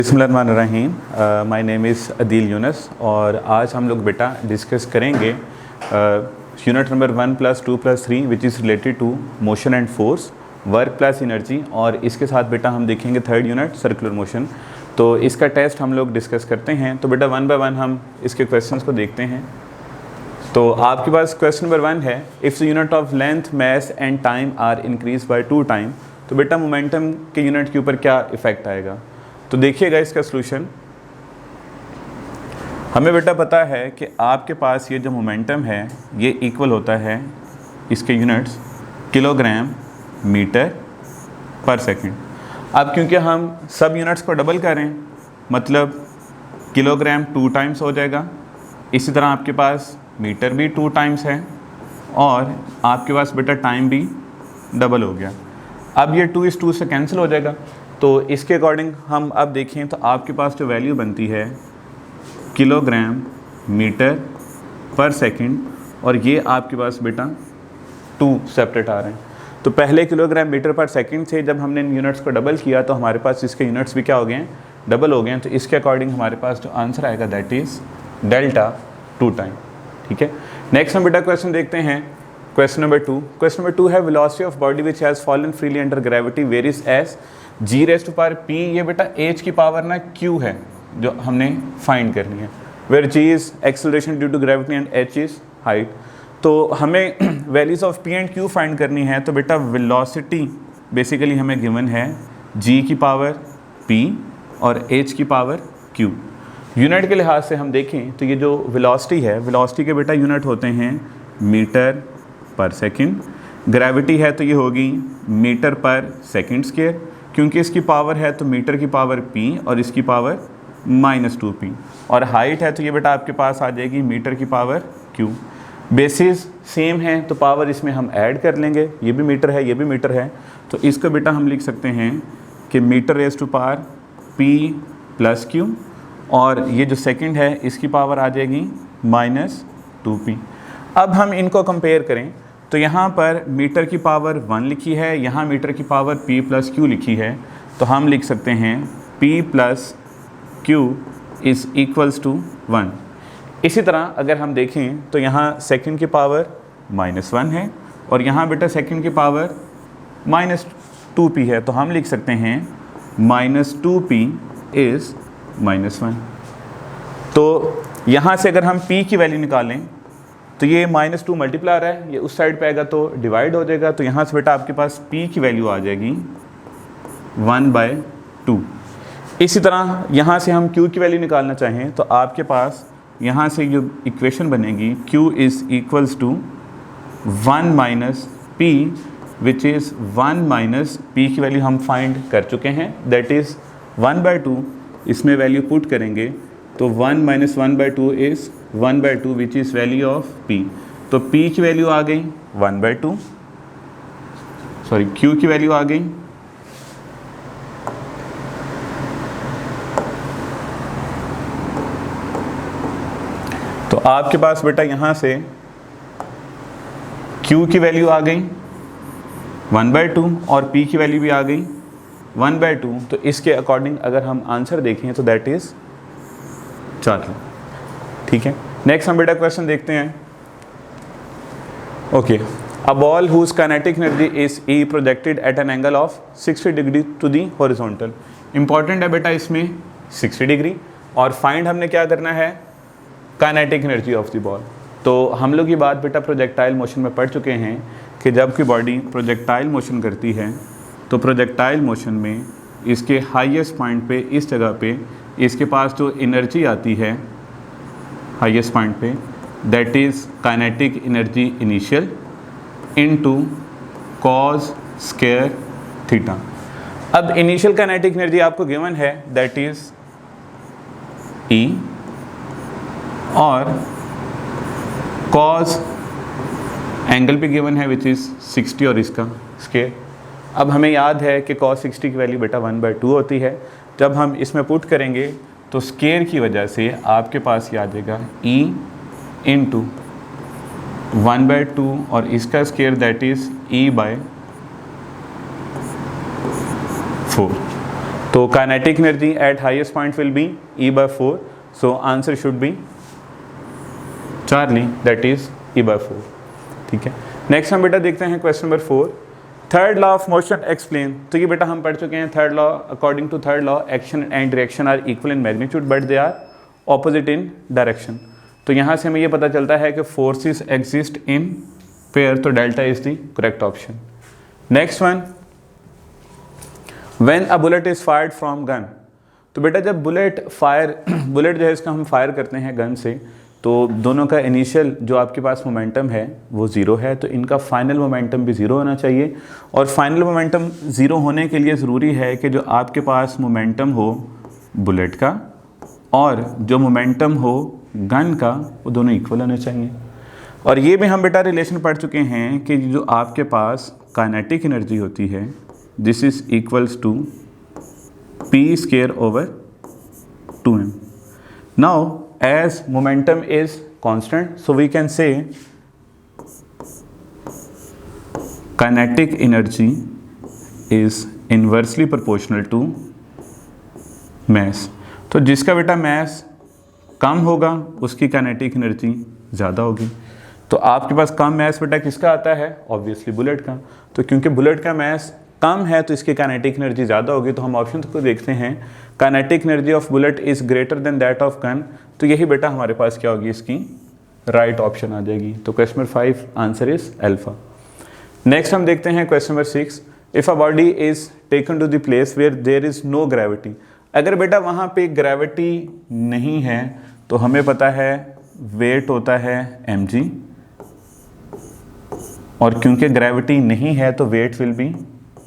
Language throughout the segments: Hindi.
बिस्मिल्लाहिर्रहमानिर्रहीम। My name is Adeel Yunus और आज हम लोग बेटा डिस्कस करेंगे unit number 1+2+3 which is related to motion and force, work plus energy, और इसके साथ बेटा हम देखेंगे थर्ड यूनिट सर्कुलर मोशन। तो इसका टेस्ट हम लोग डिस्कस करते हैं। तो बेटा वन बाय वन हम इसके क्वेश्चंस को देखते हैं। तो आपके पास क्वेश्चन नंबर 1 है, if the unit of length, mass and time are increase by 2 time, तो बेटा मोमेंटम के यूनिट के ऊपर क्या इफेक्ट आएगा। तो देखिएगा इसका सॉल्यूशन। हमें बेटा पता है कि आपके पास ये जो मोमेंटम है ये इक्वल होता है इसके यूनिट्स किलोग्राम मीटर पर सेकंड। अब क्योंकि हम सब यूनिट्स को डबल करें मतलब किलोग्राम 2 टाइम्स हो जाएगा, इसी तरह आपके पास मीटर भी 2 टाइम्स है और आपके पास बेटा टाइम भी डबल हो गया। अब ये 2:2 से कैंसिल हो जाएगा। तो इसके अकॉर्डिंग हम अब देखें तो आपके पास जो वैल्यू बनती है किलोग्राम मीटर पर सेकंड, और ये आपके पास बेटा 2 सेपरेट आ रहे हैं। तो पहले किलोग्राम मीटर पर सेकंड थे, जब हमने इन यूनिट्स को डबल किया तो हमारे पास इसके यूनिट्स भी क्या हो गए हैं, डबल हो गए हैं। तो इसके अकॉर्डिंग हमारे पास जो आंसर आएगा दैट इज़ डेल्टा 2 टाइम। ठीक है, नेक्स्ट हम बेटा क्वेश्चन देखते हैं। Question number 2। क्वेश्चन नंबर 2 है, velocity of body which has fallen freely under gravity varies as g⁻p। ये बेटा h की पावर ना q है जो हमने फाइंड करनी है, where g is acceleration due to gravity and h is height. तो हमें values of p and q find करनी है। तो बेटा वेलोसिटी बेसिकली हमें गिवन है g की पावर p और h की पावर q। यूनिट के लिहाज से हम देखें तो ये जो वेलोसिटी है, वेलोसिटी के बेटा यूनिट होते हैं मीटर पर सेकंड। ग्रेविटी है तो ये होगी मीटर पर सेकंड स्क्वायर, क्योंकि इसकी पावर है तो मीटर की पावर p और इसकी पावर -2p, और हाइट है तो ये बेटा आपके पास आ जाएगी मीटर की पावर q। बेसिस सेम है तो पावर इसमें हम ऐड कर लेंगे, ये भी मीटर है ये भी मीटर है, तो इसको बेटा हम लिख सकते हैं कि metre raise to power p + q, और ये जो सेकंड है इसकी पावर आ जाएगी -2p। अब हम इनको कंपेयर करें तो यहाँ पर मीटर की पावर 1 लिखी है, यहाँ मीटर की पावर p + q लिखी है, तो हम लिख सकते हैं p + q is equals to 1। इसी तरह अगर हम देखें तो यहाँ सेकंड की पावर -1 है और यहाँ बेटा सेकंड की पावर -2p है, तो हम लिख सकते हैं -2p इज़ -1। तो यहाँ से अगर हम p की वैल्यू निकालें तो ये -2 मल्टीप्लाई है, ये उस साइड पे आएगा तो डिवाइड हो जाएगा। तो यहाँ से बेटा आपके पास p की वैल्यू आ जाएगी 1/2। इसी तरह यहाँ से हम q की वैल्यू निकालना चाहें तो आपके पास यहाँ से जो इक्वेशन बनेगी q is equals to 1 - p which is 1 - p की वैल्यू हम फाइंड कर चुके हैं, दैट इज़ 1/2। इसमें वैल्यू पुट करेंगे तो 1 - 1/2 is 1/2 which is value of p। तो p की वैल्यू आ गई 1/2, सॉरी q की वैल्यू आ गई तो आपके पास बेटा यहाँ से q की वैल्यू आ गई 1/2 और p की वैल्यू भी आ गई 1/2। तो इसके अकॉर्डिंग अगर हम आंसर देखें तो दैट इज़ 4। ठीक है, नेक्स्ट हम बेटा क्वेश्चन देखते हैं। Okay, a ball whose kinetic energy is E projected at an angle of 60 degree to the horizontal. Important है बेटा इसमें 60 डिग्री, और फाइंड हमने क्या करना है, kinetic energy of the ball. तो हम लोग ये बात बेटा प्रोजेक्टाइल मोशन में पढ़ चुके हैं कि जब कोई बॉडी प्रोजेक्टाइल मोशन करती है तो प्रोजेक्टाइल मोशन में इसके हाईएस्ट पॉइंट पे, इस जगह पे इसके पास जो एनर्जी आती है हाईएस्ट पॉइंट पे, that is kinetic energy initial into cos square theta. अब इनिशियल काइनेटिक एनर्जी आपको गिवन है दैट इज़ E, और कॉस एंगल भी गिवन है विच इज़ 60 और इसका स्क्वायर। अब हमें याद है कि cos 60 की वैल्यू बेटा 1/2 होती है। जब हम इसमें पुट करेंगे तो स्क्वायर की वजह से आपके पास ये आ जाएगा E इंटू 1/2 और इसका स्क्वायर दैट इज़ E/4। तो kinetic energy at highest point will be E/4, so answer should be charlie, that is E/4। ठीक है, नेक्स्ट हम बेटा देखते हैं question number 4, third law of motion explain. तो ये बेटा हम पढ़ चुके हैं third law, according to third law action and direction are equal in magnitude but they are opposite in direction. तो यहाँ से हमें ये पता चलता है कि फोर्सेस एग्जिस्ट इन पेयर, तो delta is the correct option. Next one, when a bullet is fired from gun. तो बेटा जब बुलेट जो है इसका हम फायर करते हैं गन से, तो दोनों का इनिशियल जो आपके पास मोमेंटम है वो ज़ीरो है, तो इनका फाइनल मोमेंटम भी ज़ीरो होना चाहिए। और फाइनल मोमेंटम ज़ीरो होने के लिए ज़रूरी है कि जो आपके पास मोमेंटम हो बुलेट का और जो मोमेंटम हो गन का, वो दोनों इक्वल होने चाहिए। और ये भी हम बेटा रिलेशन पढ़ चुके हैं कि जो आपके पास काइनेटिक एनर्जी होती है, this is equals to P²/2m। Now as momentum is constant, so we can say kinetic energy is inversely proportional to mass। तो जिसका बेटा mass कम होगा उसकी kinetic energy ज़्यादा होगी। तो आपके पास कम mass बेटा किसका आता है? ऑब्वियसली बुलेट का। तो क्योंकि बुलेट का mass कम है तो इसकी काइनेटिक एनर्जी ज़्यादा होगी, तो हम ऑप्शन को देखते हैं, kinetic energy of bullet is greater than that of gun. तो यही बेटा हमारे पास क्या होगी, इसकी राइट ऑप्शन आ जाएगी। तो question number 5 answer is alpha. Next हम देखते हैं question number 6, if a body is taken to the place where there is no gravity. अगर बेटा वहाँ पे ग्रेविटी नहीं है तो हमें पता है वेट होता है mg, और क्योंकि ग्रेविटी नहीं है तो वेट विल बी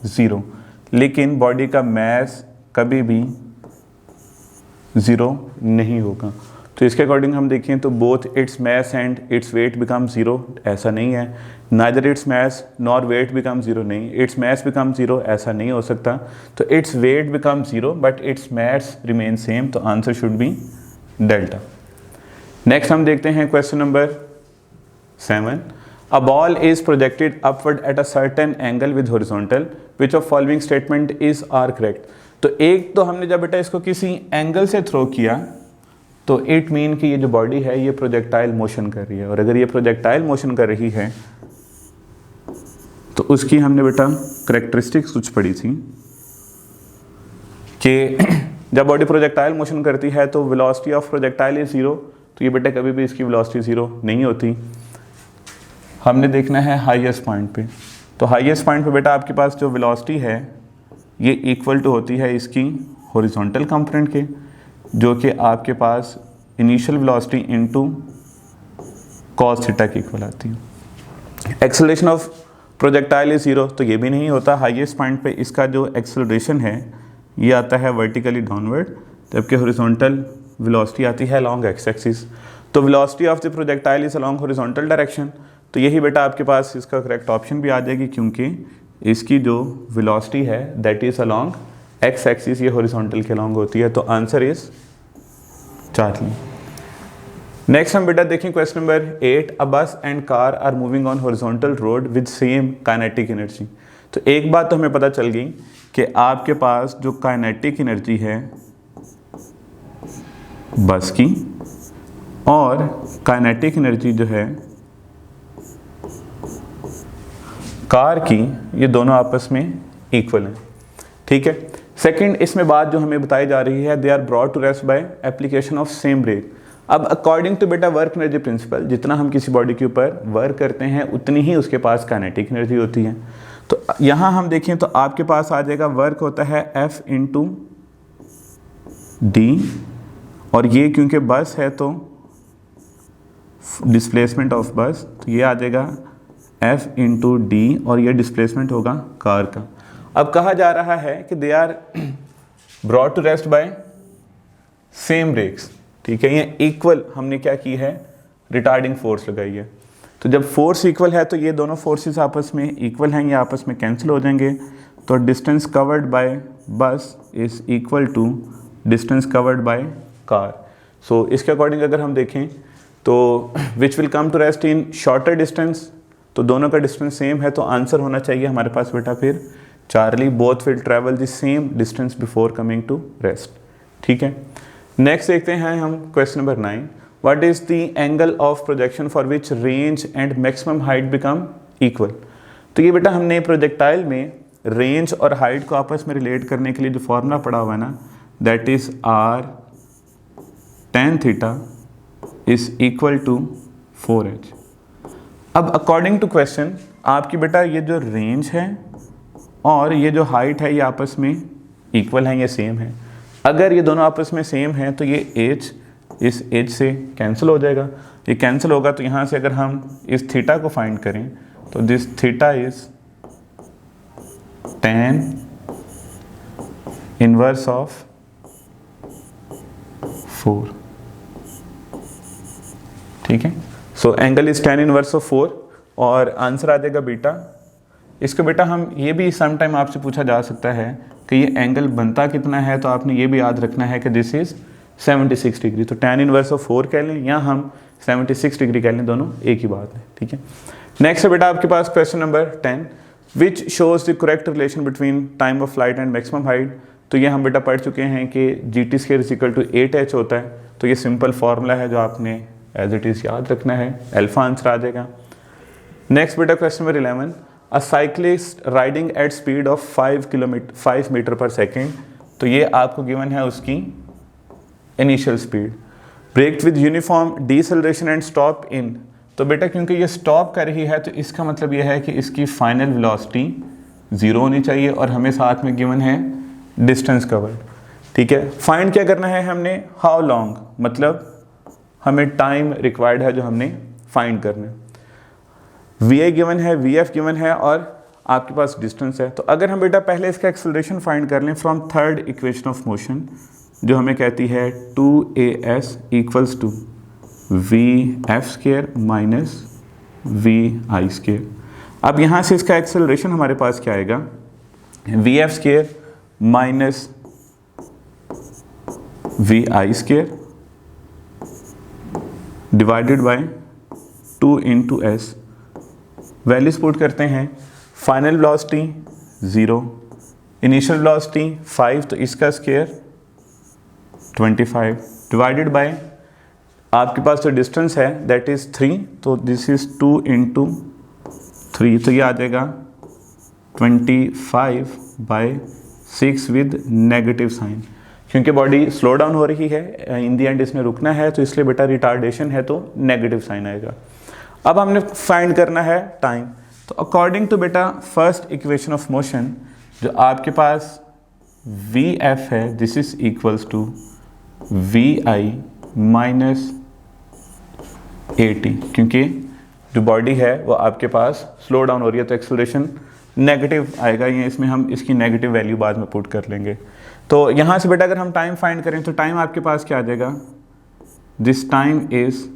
0, लेकिन बॉडी का मास कभी भी 0 नहीं होगा। तो इसके अकॉर्डिंग हम देखें तो both its mass and its weight become 0, ऐसा नहीं है। Neither its mass nor weight become 0, नहीं, इट्स मास बिकम 0, ऐसा नहीं हो सकता। तो it's weight become 0 but it's mass remain same, तो answer should be delta. Next हम देखते हैं question number 7, a ball is projected upward at a certain angle with horizontal, which of following statement is are correct। तो एक तो हमने जब बेटा इसको किसी एंगल से थ्रो किया तो इट मीन कि ये जो बॉडी है ये प्रोजेक्टाइल मोशन कर रही है, और अगर ये प्रोजेक्टाइल मोशन कर रही है तो उसकी हमने बेटा करेक्टरिस्टिक्स कुछ पढ़ी थी कि जब बॉडी प्रोजेक्टाइल मोशन करती है तो वेलोसिटी ऑफ प्रोजेक्टाइल इज 0, तो ये बेटा कभी भी इसकी वेलोसिटी 0 नहीं होती। हमने देखना है हाईएस्ट पॉइंट पे, तो हाईएस्ट पॉइंट पे बेटा आपके पास जो वेलोसिटी है ये इक्वल टू होती है इसकी हॉरिजॉन्टल कंपोनेंट के, जो कि आपके पास initial velocity into cos theta के इक्वल आती है। एक्सेलरेशन ऑफ प्रोजेक्टाइल इज 0, तो ये भी नहीं होता। हाईएस्ट पॉइंट पे इसका जो एक्सेलरेशन है ये आता है वर्टिकली डाउनवर्ड, जबकि हॉरिजॉन्टल वेलोसिटी आती है अलॉन्ग एक्स एक्सिस। तो velocity of the projectile is along horizontal direction, तो यही बेटा आपके पास इसका करेक्ट ऑप्शन भी आ जाएगी, क्योंकि इसकी जो वेलोसिटी है that is along x axis, ये हॉरिजॉन्टल के अलॉन्ग होती है। तो आंसर इज चार्ली। नेक्स्ट हम बेटा देखें question number 8, a bus and car are moving on horizontal road with same kinetic energy. तो एक बात तो हमें पता चल गई कि आपके पास जो काइनेटिक एनर्जी है बस की और काइनेटिक एनर्जी जो है कार की, ये दोनों आपस में इक्वल हैं। ठीक है, सेकंड इसमें बात जो हमें बताई जा रही है, they are brought to rest by application of same brake. अब अकॉर्डिंग टू बेटा वर्क एनर्जी प्रिंसिपल, जितना हम किसी बॉडी के ऊपर वर्क करते हैं उतनी ही उसके पास काइनेटिक एनर्जी होती है। तो यहाँ हम देखें तो आपके पास आ जाएगा वर्क होता है F इंटू डी, और ये क्योंकि बस है तो डिस्प्लेसमेंट ऑफ बस, तो ये आ जाएगा F इंटू डी, और ये डिस्प्लेसमेंट होगा कार का। अब कहा जा रहा है कि they are brought to rest by same brakes. ठीक है, ये इक्वल हमने क्या की है, रिटार्डिंग फोर्स लगाई है। तो जब फोर्स इक्वल है तो ये दोनों फोर्सेस आपस में इक्वल हैं, ये आपस में कैंसिल हो जाएंगे। तो distance covered by bus is equal to distance covered by car. So इसके अकॉर्डिंग अगर हम देखें तो which will come to rest in shorter distance, तो दोनों का डिस्टेंस सेम है, तो आंसर होना चाहिए हमारे पास बेटा फिर charlie both will travel the same distance before coming to rest. ठीक है, नेक्स्ट देखते हैं हम question number 9। What is the angle of projection for which range and maximum height become equal. तो ये बेटा हमने प्रोजेक्टाइल में रेंज और हाइट को आपस में रिलेट करने के लिए जो फॉर्मूला पढ़ा हुआ है ना, that is r tan theta is equal to 4h। अब अकॉर्डिंग टू क्वेश्चन आपकी बेटा ये जो रेंज है और ये जो हाइट है ये आपस में इक्वल है, ये सेम है। अगर ये दोनों आपस में सेम हैं तो ये h इस h से कैंसिल हो जाएगा। ये कैंसिल होगा तो यहाँ से अगर हम इस थीटा को फाइंड करें तो this theta is tan inverse of 4। ठीक है, so angle is tan inverse of 4 और आंसर आ जाएगा बीटा। इसको बेटा हम ये भी सम टाइम आपसे पूछा जा सकता है कि ये एंगल बनता कितना है, तो आपने ये भी याद रखना है कि दिस इज 76 डिग्री। तो tan इनवर्स ऑफ 4 कह लें या हम 76 डिग्री कह लें, दोनों एक ही बात है। ठीक है, नेक्स्ट है बेटा आपके पास question number 10, which shows the correct relation between time of flight and maximum height. तो ये हम बेटा पढ़ चुके हैं कि GT² is equal to 8h होता है। तो ये सिंपल फार्मूला है जो आपने एज इट इज़ याद रखना है, अल्फा आंसर आ जाएगा। नेक्स्ट बेटा question number 11, a cyclist riding at speed of 5 metre पर सेकेंड। तो ये आपको गिवन है उसकी initial speed. Brake with uniform deceleration and stop in. तो बेटा क्योंकि ये स्टॉप कर रही है तो इसका मतलब ये है कि इसकी फाइनल वेलोसिटी 0 होनी चाहिए और हमें साथ में गिवन है डिस्टेंस कवर्ड। ठीक है, फाइंड क्या करना है हमने, हाउ लॉन्ग, मतलब हमें टाइम रिक्वायर्ड है जो हमने फाइंड करना है। VI गिवन है, VF गिवन है और आपके पास डिस्टेंस है। तो अगर हम बेटा पहले इसका एक्सेलरेशन फाइंड कर लें from third equation of motion जो हमें कहती है 2AS equals to VF² minus VI²। अब यहाँ से इसका एक्सेलरेशन हमारे पास क्या आएगा, VF² minus VI² divided by 2 into S। Values put करते हैं, फाइनल वेलोसिटी 0, इनिशियल वेलोसिटी 5 तो इसका स्क्वायर 25 डिवाइडेड बाय आपके पास जो डिस्टेंस है दैट इज़ 3, तो दिस इज़ 2 इंटू 3, तो ये आ जाएगा 25 बाय 6 विद नेगेटिव साइन। क्योंकि बॉडी स्लो डाउन हो रही है, इन दी एंड इसने रुकना है, तो इसलिए बेटा रिटार्डेशन है तो नेगेटिव साइन आएगा। अब हमने फाइंड करना है टाइम। तो अकॉर्डिंग टू बेटा फर्स्ट इक्वेशन ऑफ मोशन जो आपके पास VF है this is equals to VI minus 80, क्योंकि जो बॉडी है वो आपके पास स्लो डाउन हो रही है तो एक्सेलरेशन नेगेटिव आएगा। ये इसमें हम इसकी नेगेटिव वैल्यू बाद में पुट कर लेंगे। तो यहाँ से बेटा अगर हम टाइम फाइंड करें तो टाइम आपके पास क्या आ जाएगा, this time is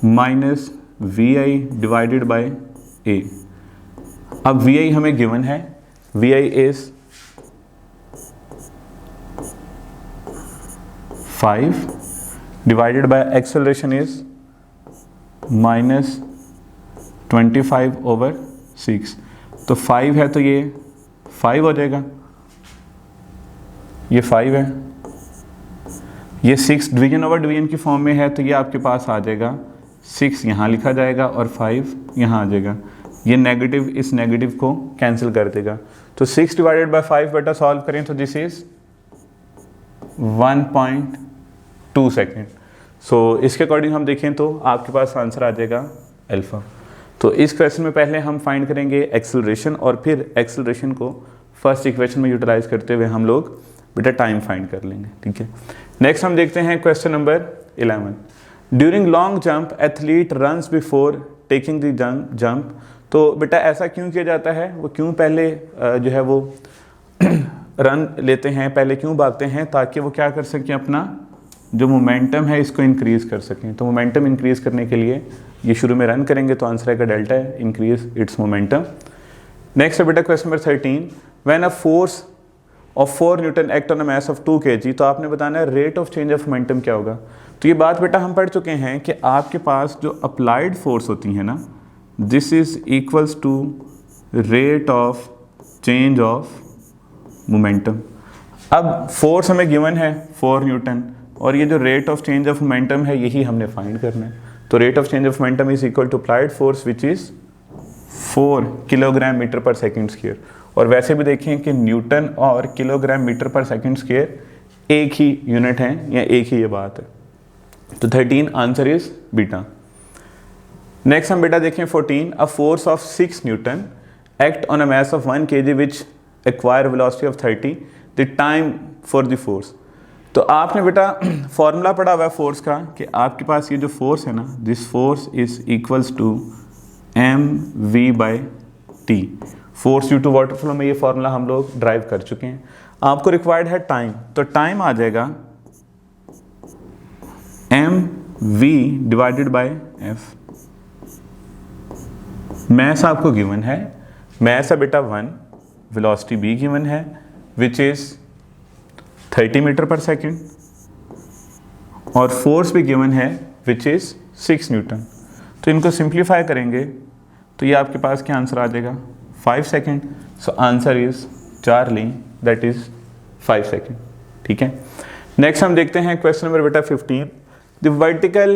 minus VI divided by A। अब VI हमें गिवन है, VI is 5 divided by acceleration is minus 25/6। तो 5 है तो ये 5 हो जाएगा, ये 5 है, ये 6 डिवीजन ओवर डिवीजन की फॉर्म में है तो ये आपके पास आ जाएगा 6 यहाँ लिखा जाएगा और 5 यहाँ आ जाएगा। ये नेगेटिव इस नेगेटिव को कैंसिल कर देगा। तो 6 डिवाइडेड बाय 5 बेटा सॉल्व करें तो दिस इज 1.2 सेकेंड। सो इसके अकॉर्डिंग हम देखें तो आपके पास आंसर आ जाएगा अल्फा। तो इस क्वेश्चन में पहले हम फाइंड करेंगे एक्सेलरेशन और फिर एक्सेलरेशन को फर्स्ट इक्वेशन में यूटिलाइज करते हुए हम लोग बेटा टाइम फाइंड कर लेंगे। ठीक है, नेक्स्ट हम देखते हैं question number 11। During long jump athlete runs before taking the jump. तो बेटा ऐसा क्यों किया जाता है, वो क्यों पहले जो है वो रन लेते हैं, पहले क्यों भागते हैं, ताकि वो क्या कर सकें, अपना जो मोमेंटम है इसको इंक्रीज कर सकें। तो मोमेंटम इंक्रीज करने के लिए ये शुरू में रन करेंगे तो आंसर आएगा डेल्टा है, इंक्रीज इट्स मोमेंटम। नेक्स्ट है बेटा question number 13, when a force of 4 Newton act on a mass of 2 kg। तो आपने बताना है rate of change of momentum क्या होगा। तो ये बात बेटा हम पढ़ चुके हैं कि आपके पास जो अप्लाइड फोर्स होती है ना, this is equals to rate of change of momentum. अब फोर्स हमें गिवन है 4 न्यूटन, और ये जो rate of change of momentum है यही हमने फाइंड करना है। तो rate of change of momentum is equal to applied force which is 4 kilogram metre पर सेकेंड स्क्वायर। और वैसे भी देखें कि न्यूटन और किलोग्राम मीटर पर सेकेंड स्क्वायर एक ही यूनिट हैं या एक ही ये बात है। तो 13 आंसर इज बीटा। नेक्स्ट हम बेटा देखें 14, अ force of 6 Newton act on a mass of 1 kg which acquire velocity of 30, the time for the force. तो आपने बेटा फॉर्मूला पढ़ा हुआ है फोर्स का कि आपके पास ये जो फोर्स है ना, this force is equals to mv/t। Force due to water flow में ये फॉर्मूला हम लोग ड्राइव कर चुके हैं। आपको रिक्वायर्ड है टाइम, तो टाइम आ जाएगा mv divided by f। Mass आपको गिवन है, मैस है बेटा 1, वेलोसिटी b गिवन है विच इज 30 मीटर पर सेकेंड, और फोर्स भी गिवन है विच इज 6 न्यूटन। तो इनको सिंप्लीफाई करेंगे तो ये आपके पास क्या आंसर आ जाएगा 5 second. So answer is Charlie, that is 5 second. ठीक है, नेक्स्ट हम देखते हैं क्वेश्चन नंबर बेटा 15, the vertical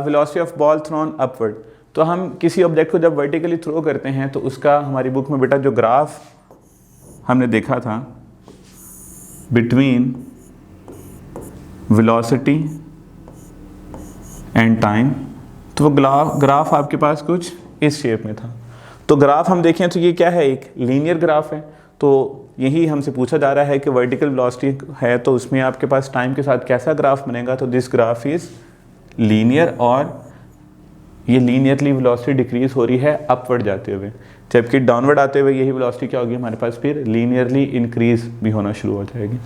velocity of ball throne upward. तो हम किसी ऑब्जेक्ट को जब वर्टिकली थ्रो करते हैं तो उसका हमारी बुक में बेटा जो ग्राफ हमने देखा था बिटवीन वेलोसिटी एंड टाइम, तो वो ग्राफ आपके पास कुछ इस शेप में था। तो ग्राफ हम देखें तो ये क्या है, एक लीनियर ग्राफ है। तो यही हमसे पूछा जा रहा है कि वर्टिकल वेलोसिटी है तो उसमें आपके पास टाइम के साथ कैसा ग्राफ बनेगा। तो दिस ग्राफ इज लीनियर, और ये लीनियरली वेलोसिटी डिक्रीज हो रही है अपवर्ड जाते हुए, जबकि डाउनवर्ड आते हुए यही वेलोसिटी क्या होगी हमारे पास फिर लीनियरली इंक्रीज भी होना शुरू हो जाएगी।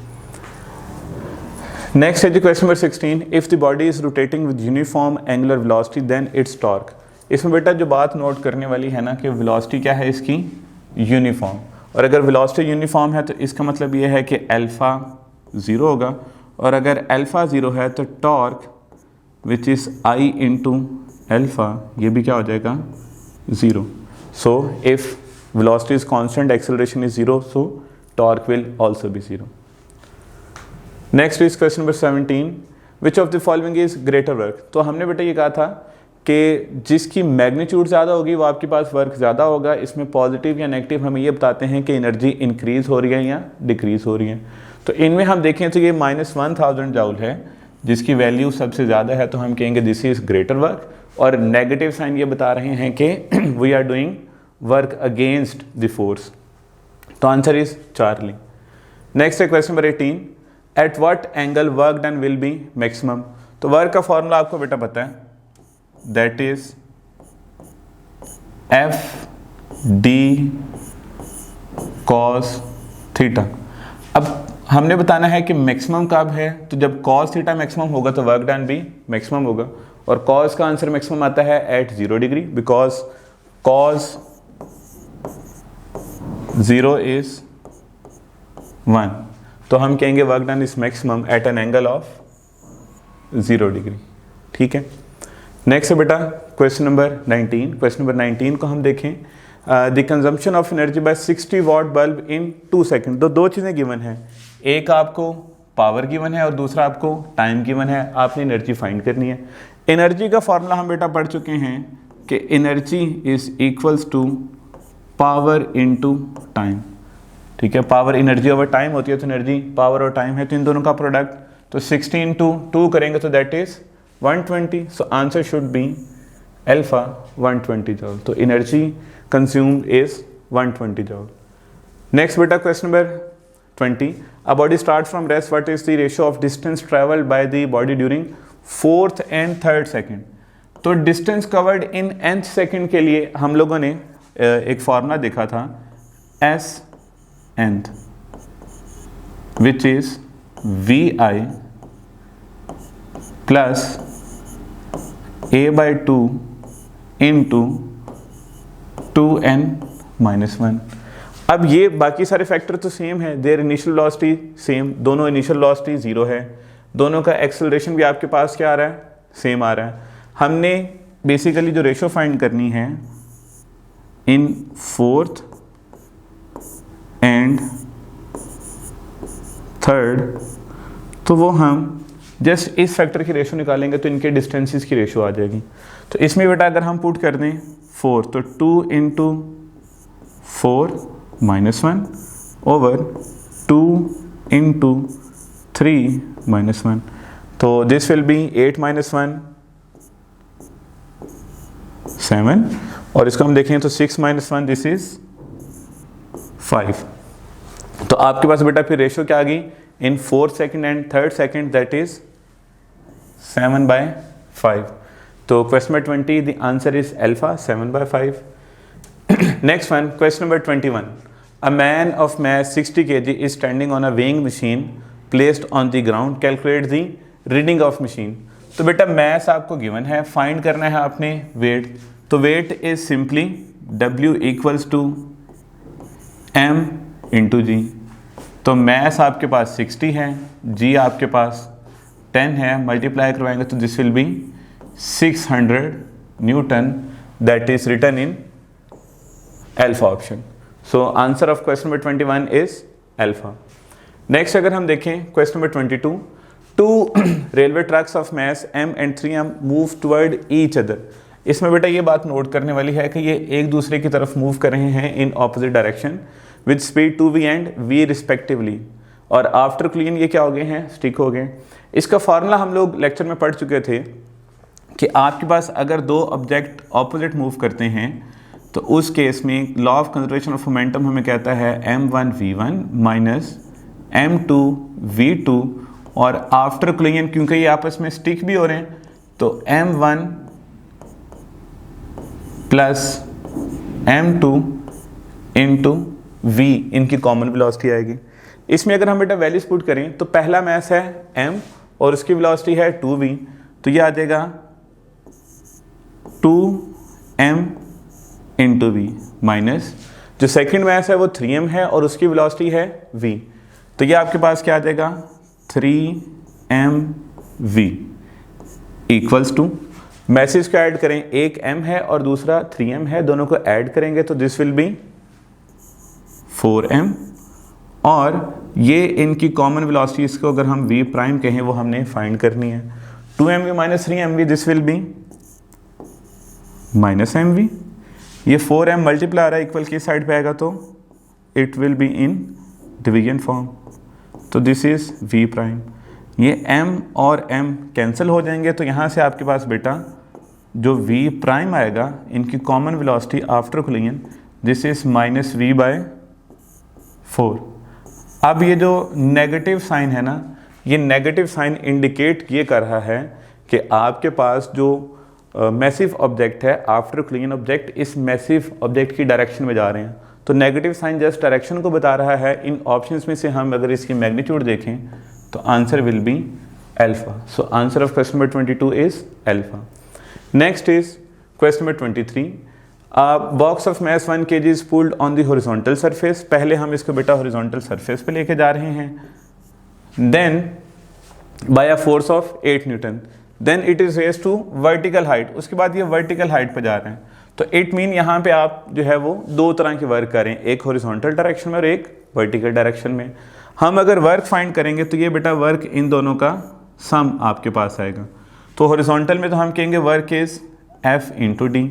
नेक्स्ट है question number 16, if the body is rotating with uniform angular velocity then its torque. इसमें बेटा जो बात नोट करने वाली है ना कि वेलोसिटी क्या है इसकी यूनिफॉर्म, और अगर वेलोसिटी यूनिफॉर्म है तो इसका मतलब ये है कि अल्फा 0 होगा, और अगर अल्फा 0 है तो torque which is I into alpha ये भी क्या हो जाएगा 0। So if velocity is constant acceleration is 0, so torque will also be 0। Next is question number 17, which of the following is greater work. तो हमने बेटा ये कहा था कि जिसकी मैग्नीट्यूड ज़्यादा होगी वो आपके पास वर्क ज़्यादा होगा। इसमें पॉजिटिव या नेगेटिव हमें ये बताते हैं कि एनर्जी इंक्रीज़ हो रही है या डिक्रीज़ हो रही है। तो इनमें हम देखें तो ये -1000 जूल है जिसकी वैल्यू सबसे ज़्यादा है, तो हम कहेंगे दिस इज़ ग्रेटर वर्क। और नेगेटिव साइन ये बता रहे हैं कि we are doing work against the force. तो आंसर इज चार्ली। नेक्स्ट है question number 18, at what angle work done will be maximum. तो वर्क का फॉर्मूला आपको बेटा पता है, that is F D cos theta. अब हमने बताना है कि मैक्सिमम कब है, तो जब कॉस थीटा मैक्सिमम होगा तो वर्क डन भी मैक्सिमम होगा, और कॉस का आंसर मैक्सिमम आता है at 0 degree, because cos 0 is 1। तो हम कहेंगे work done is maximum at an angle of 0 degree. ठीक है, नेक्स्ट है बेटा क्वेश्चन नंबर 19। क्वेश्चन नंबर 19 को हम देखें, the consumption of energy by 60 watt bulb in 2 second. तो दो चीज़ें गिवन है, एक आपको पावर गिवन है और दूसरा आपको टाइम गिवन है। आपने एनर्जी फाइंड करनी है। एनर्जी का फॉर्मूला हम बेटा पढ़ चुके हैं कि energy is equals to power into time. ठीक है, पावर एनर्जी ओवर टाइम होती है, तो एनर्जी पावर और टाइम है, तो इन दोनों का प्रोडक्ट, तो 60 इंटू 2 करेंगे तो that is 120। So answer should be alpha 120 joule. तो energy consumed is 120 joule. Next बेटा question number 20, a body start from rest, what is the ratio of distance travelled by the body during 4th and 3rd second. तो distance covered in nth second के लिए हम लोगों ने एक फॉर्मूला देखा था S nth, which is V I plus a/2 into 2n-1। अब ये बाकी सारे फैक्टर तो सेम है, देयर इनिशियल वेलोसिटी सेम, दोनों इनिशियल वेलोसिटी 0 है, दोनों का एक्सेलरेशन भी आपके पास क्या आ रहा है, सेम आ रहा है। हमने बेसिकली जो रेशो फाइंड करनी है इन 4th एंड थर्ड, तो वो हम जस्ट इस फैक्टर की रेशो निकालेंगे तो इनके डिस्टेंसेस की रेशो आ जाएगी। तो इसमें बेटा अगर हम पुट कर दें 4 तो 2 इंटू 4 -1 ओवर 2 इंटू 3 -1, तो दिस विल बी 8 -1 7, और इसको हम देखें तो 6 -1 दिस इज 5। तो आपके पास बेटा फिर रेशो क्या आ गई इन 4 second and 3rd second, that is 7/5। तो question number 20 the answer is alpha 7/5। Next one, question number 21, a man of mass 60 kg is standing on a weighing machine placed on the ground, calculate the reading of machine। तो बेटा मैस आपको गिवन है, फाइंड करना है आपने वेट। तो weight is simply W equals to M into G. तो मैस आपके पास 60 है, G आपके पास 10 है, मल्टीप्लाई करवाएंगे तो this will be 600 newton, that is written in alpha option. So answer of question number 21 is alpha. Next अगर हम देखें question number 22, 2 railway tracks of mass M and 3M move toward each other. इसमें बेटा ये बात नोट करने वाली है कि ये एक दूसरे की तरफ मूव कर रहे हैं in opposite direction with speed 2v and v respectively, और आफ्टर क्लीन ये क्या हो गए हैं, स्टिक हो गए। इसका फार्मूला हम लोग लेक्चर में पढ़ चुके थे कि आपके पास अगर दो ऑब्जेक्ट ऑपोजिट मूव करते हैं तो उस केस में law of conservation of momentum हमें कहता है m1v1 माइनस m2v2, और आफ्टर कोलिजन क्योंकि ये आपस में स्टिक भी हो रहे हैं तो m1 plus m2 into v इनकी कॉमन वेलोसिटी आएगी। इसमें अगर हम बेटा वैल्यूज पुट करें तो पहला मैस है m और उसकी वेलोसिटी है 2v, तो ये आ जाएगा 2m इंटू v माइनस जो सेकेंड मैस है वो 3m है और उसकी वेलोसिटी है v, तो ये आपके पास क्या आ जाएगा 3mv इक्वल्स टू, मैसेज को ऐड करें, एक m है और दूसरा 3m है, दोनों को ऐड करेंगे तो दिस विल बी 4m, और ये इनकी कॉमन वेलोसिटी इसको अगर हम v प्राइम कहें वो हमने फाइंड करनी है। 2mv minus 3mv this will B minus mv, ये 4m मल्टीप्लाई आ रहा है इक्वल की साइड पे आएगा तो it will be in division form, तो दिस इज v प्राइम। ये m और m कैंसिल हो जाएंगे तो यहाँ से आपके पास बेटा जो v प्राइम आएगा इनकी common velocity after collision this is -v/4। अब ये जो नेगेटिव साइन है ना, ये नेगेटिव साइन इंडिकेट ये कर रहा है कि आपके पास जो मैसिव ऑब्जेक्ट है आफ्टर कोलिजन ऑब्जेक्ट इस मैसिव ऑब्जेक्ट की डायरेक्शन में जा रहे हैं, तो नेगेटिव साइन जस्ट डायरेक्शन को बता रहा है। इन ऑप्शंस में से हम अगर इसकी मैग्नीट्यूड देखें तो answer will be alpha. So answer of question number 22 is alpha. Next is question number 23, box of mass 1 kg is pulled on the horizontal surface. पहले हम इसको बेटा हॉरिजॉन्टल सरफेस पे लेके जा रहे हैं, then by a force of 8 newton, then it is raise to vertical height, उसके बाद ये वर्टिकल हाइट पे जा रहे हैं। तो इट मीन यहाँ पे आप जो है वो दो तरह के वर्क करें, एक हॉरिजॉन्टल डायरेक्शन में और एक वर्टिकल डायरेक्शन में। हम अगर वर्क फाइंड करेंगे तो ये बेटा वर्क इन दोनों का सम आपके पास आएगा। तो हॉरिजॉन्टल में तो हम कहेंगे work is F into D,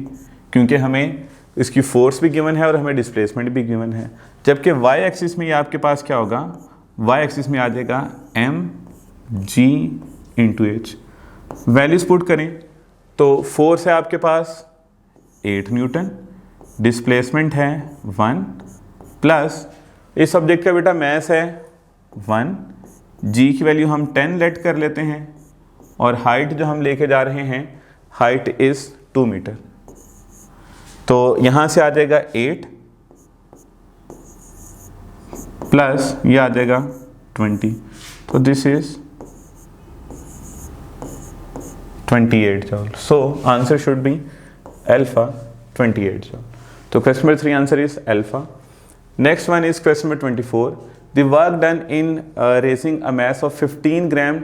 क्योंकि हमें इसकी फोर्स भी गिवन है और हमें डिस्प्लेसमेंट भी गिवन है। जबकि y एक्सिस में ये आपके पास क्या होगा, y एक्सिस में आ जाएगा mg into H. Values put करें तो फोर्स है आपके पास 8 न्यूटन, डिस्प्लेसमेंट है 1 प्लस इस ऑब्जेक्ट का बेटा मैस है 1, g की वैल्यू हम 10 लेट कर लेते हैं और हाइट जो हम लेके जा रहे हैं हाइट इज 2 मीटर। तो यहाँ से आ जाएगा 8 प्लस ये आ जाएगा 20, तो this is 28 joule. So answer should be alpha 28 joule. तो question number 3 answer is alpha. Next one is question number 24, the work done in raising a mass of 15 gram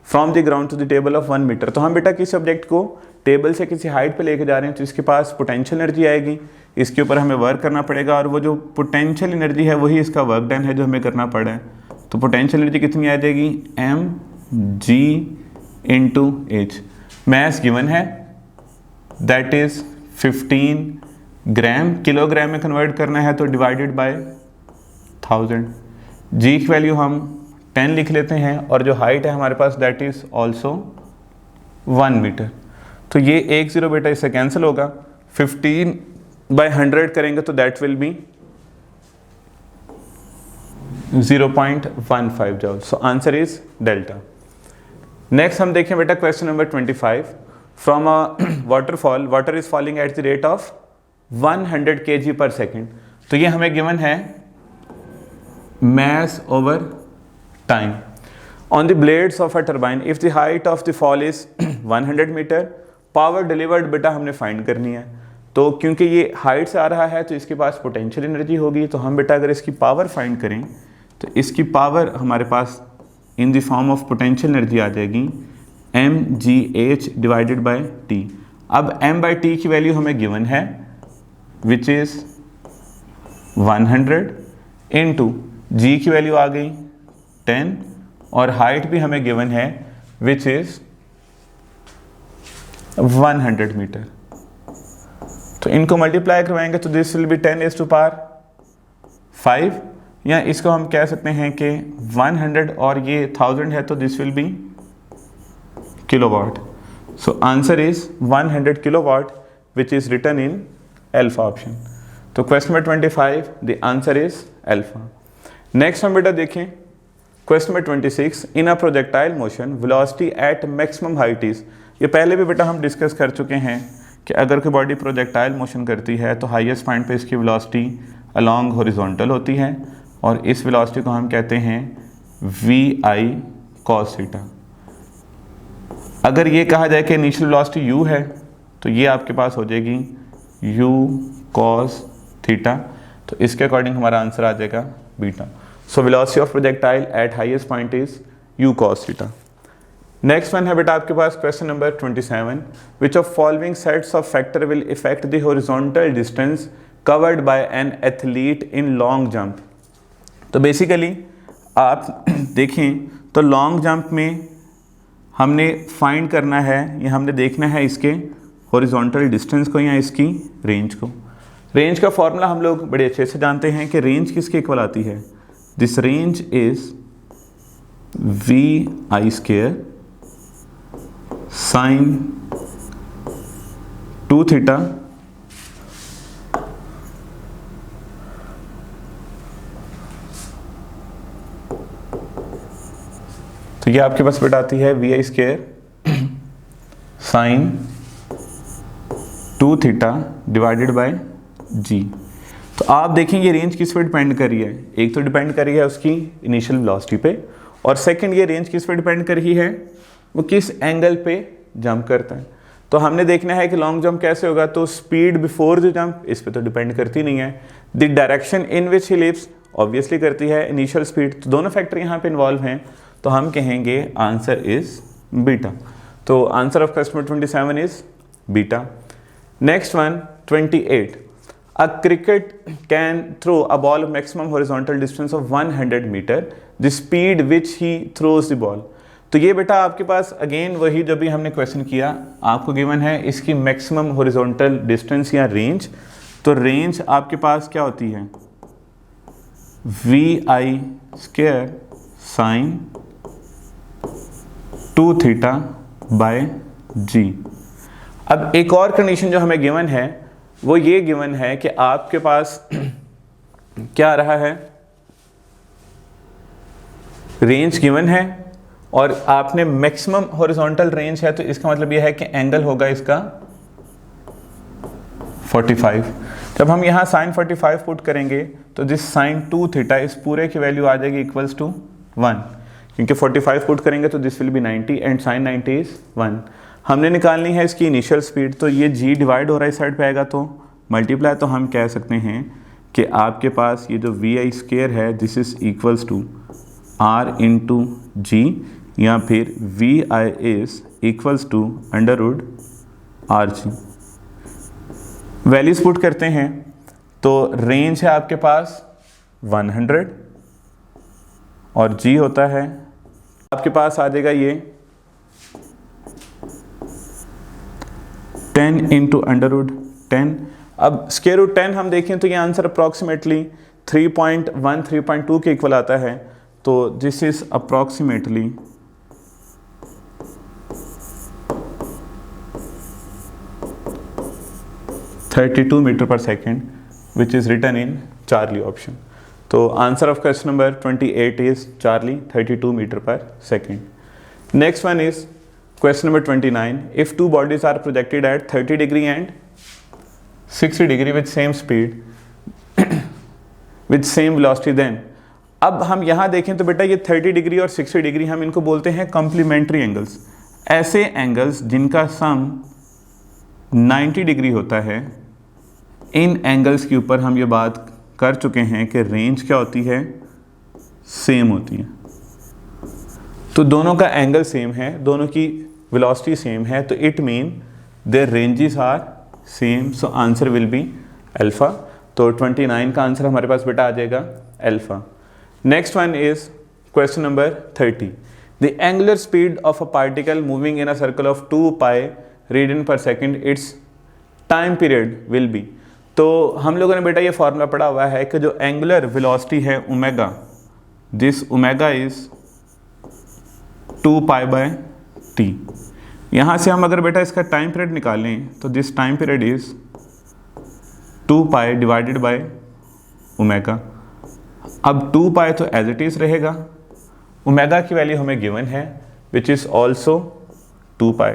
from the ground to the table of 1 metre. तो हम बेटा किसी ऑब्जेक्ट को टेबल से किसी हाइट पे लेके जा रहे हैं, तो इसके पास पोटेंशियल एनर्जी आएगी, इसके ऊपर हमें वर्क करना पड़ेगा, और वो जो पोटेंशियल एनर्जी है वही इसका वर्क डन है जो हमें करना पड़ा है। तो पोटेंशियल एनर्जी कितनी आ जाएगी, mg into h. Mass given है दैट इज 15 ग्राम, किलोग्राम में कन्वर्ट करना है तो डिवाइडेड बाय 1000। जी की वैल्यू हम 10 लिख लेते हैं, और जो हाइट है हमारे पास दैट इज ऑल्सो 1 मीटर। तो ये 1 0 बेटा इससे कैंसिल होगा, 15/100 करेंगे तो that will B 0.15 जॉल। So answer is delta. Next हम देखें बेटा question number 25। From a waterfall, water is falling at the rate of 100 kg पर सेकेंड। तो ये हमें गिवन है mass over time on the blades of a turbine if the height of the fall is 100 meter, power delivered बेटा हमने फाइंड करनी है। तो क्योंकि ये हाइट से आ रहा है तो इसके पास पोटेंशियल एनर्जी होगी, तो हम बेटा अगर इसकी पावर फाइंड करें तो इसकी पावर हमारे पास in the form of potential energy आ जाएगी mgh डिवाइडेड बाय t। अब m/t की वैल्यू हमें गिवन है विच इज 100 इंटू जी की वैल्यू आ गई 10, और हाइट भी हमें गिवन है विच इज 100 मीटर। तो इनको मल्टीप्लाई करवाएंगे तो दिस विल बी 10⁵, या इसको हम कह सकते हैं कि 100 और ये 1000 है तो this will be kilowatt. So answer is 100 kilowatt which is written in alpha option. तो question number 25 the answer is alpha. Next हम बेटा देखें question number 26। In a projectile motion velocity at maximum height is. ये पहले भी बेटा हम डिस्कस कर चुके हैं कि अगर कोई बॉडी प्रोजेक्टाइल मोशन करती है तो हाईएस्ट पॉइंट पे इसकी वेलोसिटी अलोंग हॉरिजॉन्टल होती है, और इस वेलोसिटी को हम कहते हैं vi cos थीटा। अगर ये कहा जाए कि इनिशियल वेलोसिटी u है तो ये आपके पास हो जाएगी u cos थीटा। तो इसके अकॉर्डिंग हमारा आंसर आ जाएगा beta. So velocity of projectile at highest point is u cos theta. Next one है बेटा आपके पास question number 27। Which of following sets of factor will effect the horizontal distance covered by an athlete in long jump. तो बेसिकली आप देखें तो लॉन्ग जंप में हमने फाइंड करना है या हमने देखना है इसके हॉरिजॉन्टल डिस्टेंस को या इसकी रेंज को। रेंज का फॉर्मूला हम लोग बड़े अच्छे से जानते हैं कि रेंज किसके इक्वल आती है, this range is vi² sin 2 theta तो ये आपके पास बेटा आती है vi² sin 2 theta divided by G. तो आप देखें ये रेंज किस पे डिपेंड कर रही है, एक तो डिपेंड कर रही है उसकी इनिशियल वेलोसिटी पे, और सेकंड ये रेंज किस पे डिपेंड कर रही है, वो किस एंगल पे जंप करता है। तो हमने देखना है कि लॉन्ग जंप कैसे होगा, तो स्पीड बिफोर द जंप इस पे तो डिपेंड करती नहीं है, the direction in which he lives obviously करती है, इनिशियल स्पीड, तो दोनों फैक्टर यहाँ पे इन्वॉल्व हैं, तो हम कहेंगे आंसर इज बीटा। तो answer of question 27 is beta. Next one 28। A cricket can throw a ball of maximum horizontal distance of 100 meter. The speed which he throws the ball. तो ये बेटा आपके पास अगेन वही जो भी हमने क्वेश्चन किया, आपको गिवन है इसकी मैक्सिमम हॉरिजॉन्टल डिस्टेंस या रेंज। तो रेंज आपके पास क्या होती है, vi² sin 2 थीटा बाय जी। अब एक और कंडीशन जो हमें गिवन है वो ये गिवन है कि आपके पास क्या आ रहा है, रेंज गिवन है और आपने मैक्सिमम हॉरिजॉन्टल रेंज है, तो इसका मतलब यह है कि एंगल होगा इसका 45। जब हम यहाँ sin 45 पुट करेंगे तो जिस sin 2 थीटा इस पूरे की वैल्यू आ जाएगी इक्वल्स टू 1, क्योंकि 45 पुट करेंगे तो this will B 90 and sin 90 is 1। हमने निकालनी है इसकी इनिशियल स्पीड, तो ये g डिवाइड हो रहा है इस साइड पे आएगा तो मल्टीप्लाई, तो हम कह सकते हैं कि आपके पास ये जो vi² है this is equals to r into G. या फिर VI is equals to √RG। Values put करते हैं तो रेंज है आपके पास 100 और G होता है आपके पास आ जाएगा ये 10 इंटू √10। अब स्क्वायर रूट 10 हम देखें तो ये आंसर अप्रॉक्सीमेटली 3.1 3.2 के इक्वल आता है। तो दिस इज अप्रॉक्सीमेटली 32 मीटर पर second which is written in Charlie option. तो answer of question number 28 is Charlie 32 metre पर second. Next one is question number 29. If two bodies are projected at 30 degree and 60 degree with same speed with same velocity, then अब हम यहाँ देखें तो बेटा ये 30 डिग्री और 60 डिग्री हम इनको बोलते हैं कॉम्प्लीमेंट्री एंगल्स। ऐसे एंगल्स जिनका सम 90 डिग्री होता है, इन एंगल्स के ऊपर हम ये बात कर चुके हैं कि रेंज क्या होती है, सेम होती है। तो दोनों का एंगल सेम है, दोनों की वेलोसिटी सेम है, तो it mean there ranges are same, so answer will be alpha. तो 29 का आंसर हमारे पास बेटा आ जाएगा alpha. Next one is question number 30। The angular speed of a particle moving in a circle of 2 pi radian per second, its time period will be. तो हम लोगों ने बेटा ये फॉर्मूला पढ़ा हुआ है कि जो एंगुलर वेलोसिटी है omega, this omega is 2 pi by T. यहाँ से हम अगर बेटा इसका टाइम पीरियड निकालें तो this time period is 2 pi divided by omega. अब 2 पाई तो एज इट इज रहेगा, ओमेगा की वैल्यू हमें गिवन है विच इज ऑल्सो 2 पाई।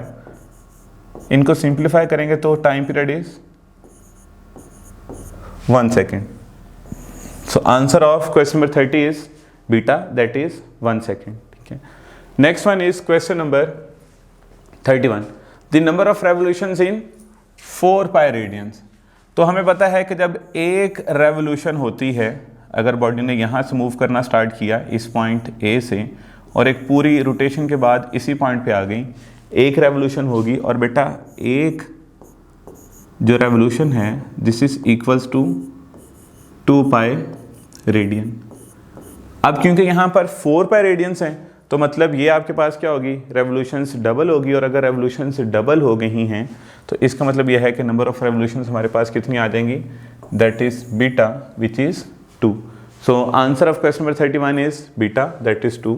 इनको सिंप्लीफाई करेंगे तो time period is 1 second. So answer of question number 30 is beta, that is 1 second. ठीक है। Next one is question number 31। The number of revolutions in 4 pi radiance. तो हमें पता है कि जब एक रेवोल्यूशन होती है, अगर बॉडी ने यहाँ से मूव करना स्टार्ट किया इस पॉइंट ए से और एक पूरी रोटेशन के बाद इसी पॉइंट पे आ गई, एक रेवोल्यूशन होगी और बेटा एक जो रेवोल्यूशन है this is equals to 2 pi radian. अब क्योंकि यहाँ पर 4 पाई रेडियंस हैं तो मतलब ये आपके पास क्या होगी, रेवोल्यूशंस डबल होगी, और अगर रेवोल्यूशंस डबल हो गई हैं तो इसका मतलब यह है कि नंबर ऑफ रेवोल्यूशंस हमारे पास कितनी आ जाएंगी, that is beta which is 2। So answer of question number 31 is beta, that is 2।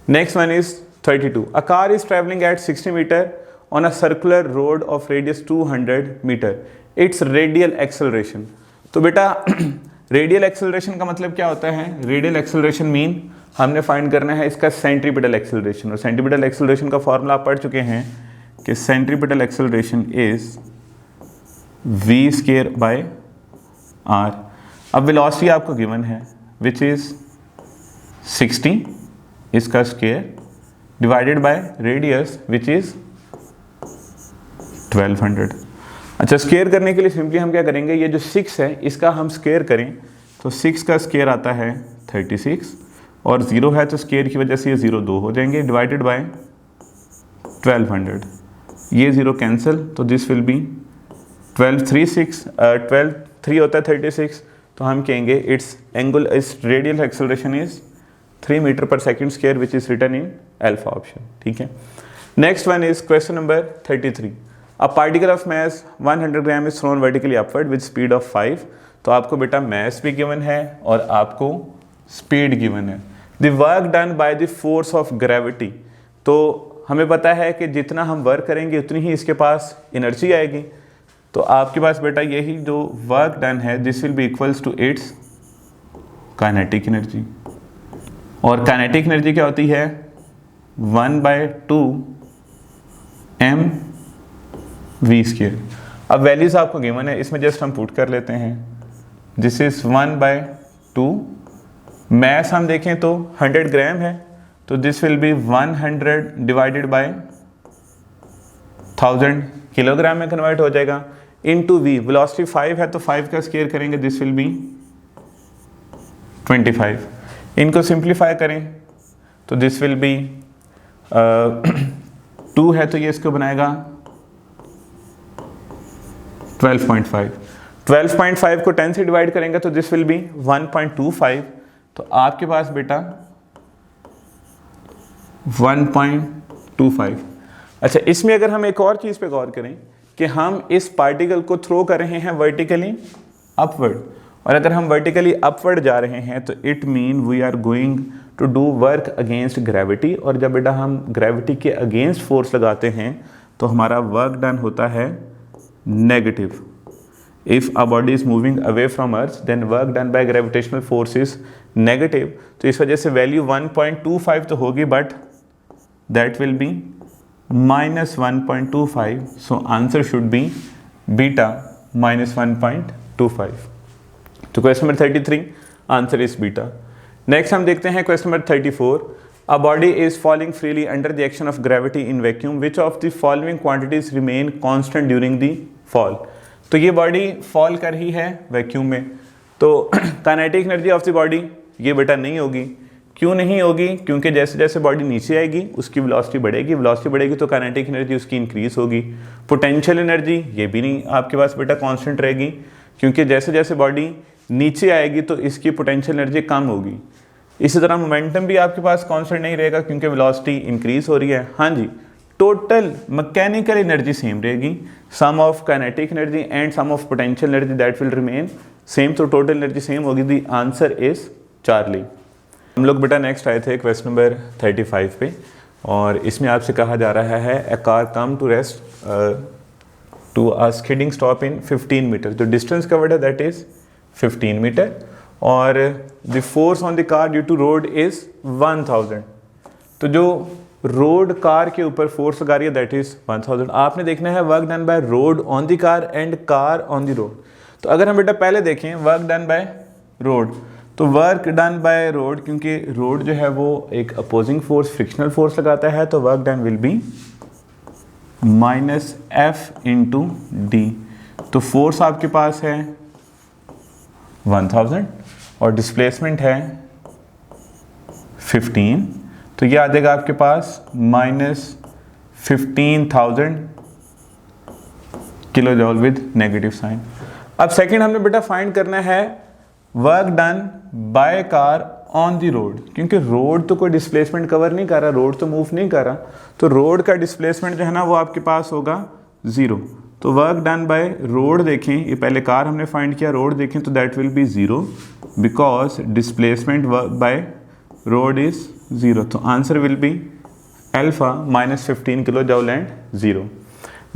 Next one is 32। A car is travelling at 60 metre on a circular road of radius 200 metre, its radial acceleration. तो बेटा रेडियल एक्सेलरेशन का मतलब क्या होता है, रेडियल एक्सेलरेशन मीन हमने फाइंड करना है इसका सेंट्रीपिटल एक्सेलरेशन, और सेंट्रीपिटल एक्सेलरेशन का फॉर्मूला आप पढ़ चुके हैं कि centripetal acceleration is v square by r। अब वेलोसिटी आपको गिवन है विच इज 60 इसका square divided by radius which is 1200। अच्छा, स्क्वायर करने के लिए सिंपली हम क्या करेंगे, ये जो 6 है इसका हम स्क्वायर करें तो 6 का स्क्वायर आता है 36 और 0 है तो स्क्वायर की वजह से ये 0 2 हो जाएंगे, डिवाइडेड बाय 1200। ये 0 कैंसिल तो दिस विल बी 12 3 होता है 36, तो हम कहेंगे its angle is radial acceleration is 3 metre पर second square which is written in alpha option. ठीक है। Next one is question number 33। A particle of mass 100 gram is thrown vertically upward with speed of 5। तो आपको बेटा मास भी गिवन है और आपको स्पीड गिवन है। The work done by the force of gravity. तो हमें पता है कि जितना हम वर्क करेंगे उतनी ही इसके पास एनर्जी आएगी। तो आपके पास बेटा यही जो वर्क डन है this will be equals to its kinetic energy, और काइनेटिक एनर्जी क्या होती है 1/2 mv स्क्वायर। अब वैल्यूज आपको गिवन है, इसमें जस्ट हम पुट कर लेते हैं। दिस इज 1/2, मैस हम देखें तो 100 ग्राम है तो this will B 100 divided by 1000 kilogram में कन्वर्ट हो जाएगा, इनटू v। वेलोसिटी 5 है तो 5 का स्क्वायर करेंगे दिस विल बी 25। इनको सिंप्लीफाई करें तो दिस विल बी 2 है तो ये इसको बनाएगा 12.5। 12.5 को 10 से डिवाइड करेंगे तो दिस विल बी 1.25। तो आपके पास बेटा 1.25। अच्छा, इसमें अगर हम एक और चीज़ पे गौर करें कि हम इस पार्टिकल को थ्रो कर रहे हैं वर्टिकली अपवर्ड, और अगर हम वर्टिकली अपवर्ड जा रहे हैं तो it mean we are going to do work against gravity. और जब बेटा हम ग्रेविटी के अगेंस्ट फोर्स लगाते हैं तो हमारा वर्क डन होता है नेगेटिव। If a body is moving away from earth then work done by gravitational force is negative. तो इस वजह से वैल्यू 1.25 तो होगी, but that will be -1.25। So answer should be beta -1.25। तो question number 33 answer is beta. Next हम देखते हैं question number 34। A body is falling freely under the action of gravity in vacuum, which of the following quantities remain constant during the fall. तो ये बॉडी फॉल कर ही है वैक्यूम में, तो kinetic energy of the body ये बेटा नहीं होगी। क्यों नहीं होगी? क्योंकि जैसे जैसे बॉडी नीचे आएगी उसकी वेलोसिटी बढ़ेगी, वेलोसिटी बढ़ेगी तो काइनेटिक एनर्जी उसकी इंक्रीज होगी। पोटेंशियल एनर्जी ये भी नहीं आपके पास बेटा कांस्टेंट रहेगी, क्योंकि जैसे जैसे बॉडी नीचे आएगी तो इसकी पोटेंशियल एनर्जी कम होगी। इसी तरह मोमेंटम भी आपके पास कांस्टेंट नहीं रहेगा क्योंकि वेलोसिटी इंक्रीज हो रही है। हाँ जी, टोटल मैकेनिकल एनर्जी सेम रहेगी, sum of kinetic energy and sum of potential energy that will remain same. तो टोटल एनर्जी सेम होगी। The answer is Charlie. हम लोग बेटा नेक्स्ट आए थे क्वेश्चन नंबर 35 पे, और इसमें आपसे कहा जा रहा है a car come to rest to a skidding stop in 15 metre. जो डिस्टेंस कवर्ड है दैट इज 15 मीटर, और the force on the car due to road is 1000। तो जो रोड कार के ऊपर फोर्स लगा रही है दैट इज 1000। आपने देखना है work done by road on the car and car on the road. तो अगर हम बेटा पहले देखें वर्क डन बाय रोड, तो वर्क डन बाय रोड, क्योंकि रोड जो है वो एक अपोजिंग फोर्स फ्रिक्शनल फोर्स लगाता है, तो work done will B -F into D. तो फोर्स आपके पास है 1000 और डिस्प्लेसमेंट है 15, तो ये आ जाएगा आपके पास -15,000 kilo joule with negative sign. अब सेकंड हमने बेटा फाइंड करना है work done by car on the road, क्योंकि रोड तो कोई डिस्प्लेसमेंट कवर नहीं कर रहा, रोड तो मूव नहीं कर रहा, तो रोड का डिस्प्लेसमेंट जो है ना वो आपके पास होगा 0। तो वर्क डन बाय रोड देखें, ये पहले कार हमने फाइंड किया, रोड देखें तो that will B 0 because displacement work by road is 0। तो answer will be alpha -15 kilo जॉल and 0।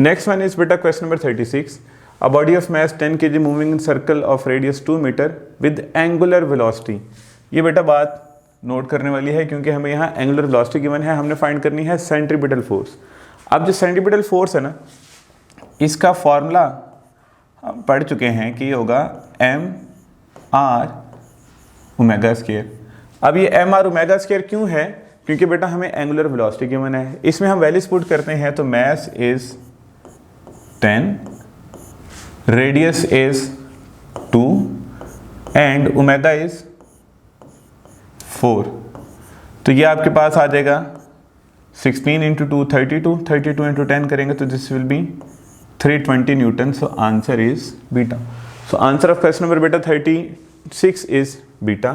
Next one is बेटा question number 36। A body of mass 10 kg moving in circle of radius 2 meter with angular velocity। ये बेटा बात नोट करने वाली है क्योंकि हमें यहाँ एंगुलर वेलोसिटी गिवन है, हमने फाइंड करनी है सेंट्रीपिटल फोर्स। अब जो सेंट्रीपिटल फोर्स है ना, इसका फॉर्मूला हम पढ़ चुके हैं कि ये होगा mr ओमेगा स्क्वायर। अब ये mr ओमेगा स्क्वायर क्यों है? क्योंकि बेटा हमें एंगुलर वेलोसिटी गिवन है। इसमें हम वैल्यूज पुट करते हैं, तो mass is 10, radius is 2 and omega is 4। तो ये आपके पास आ जाएगा 16 इंटू 2 32, 32 इंटू 10 करेंगे तो this will be 320 newton. So answer is beta. So answer of question number बेटा 36 is beta.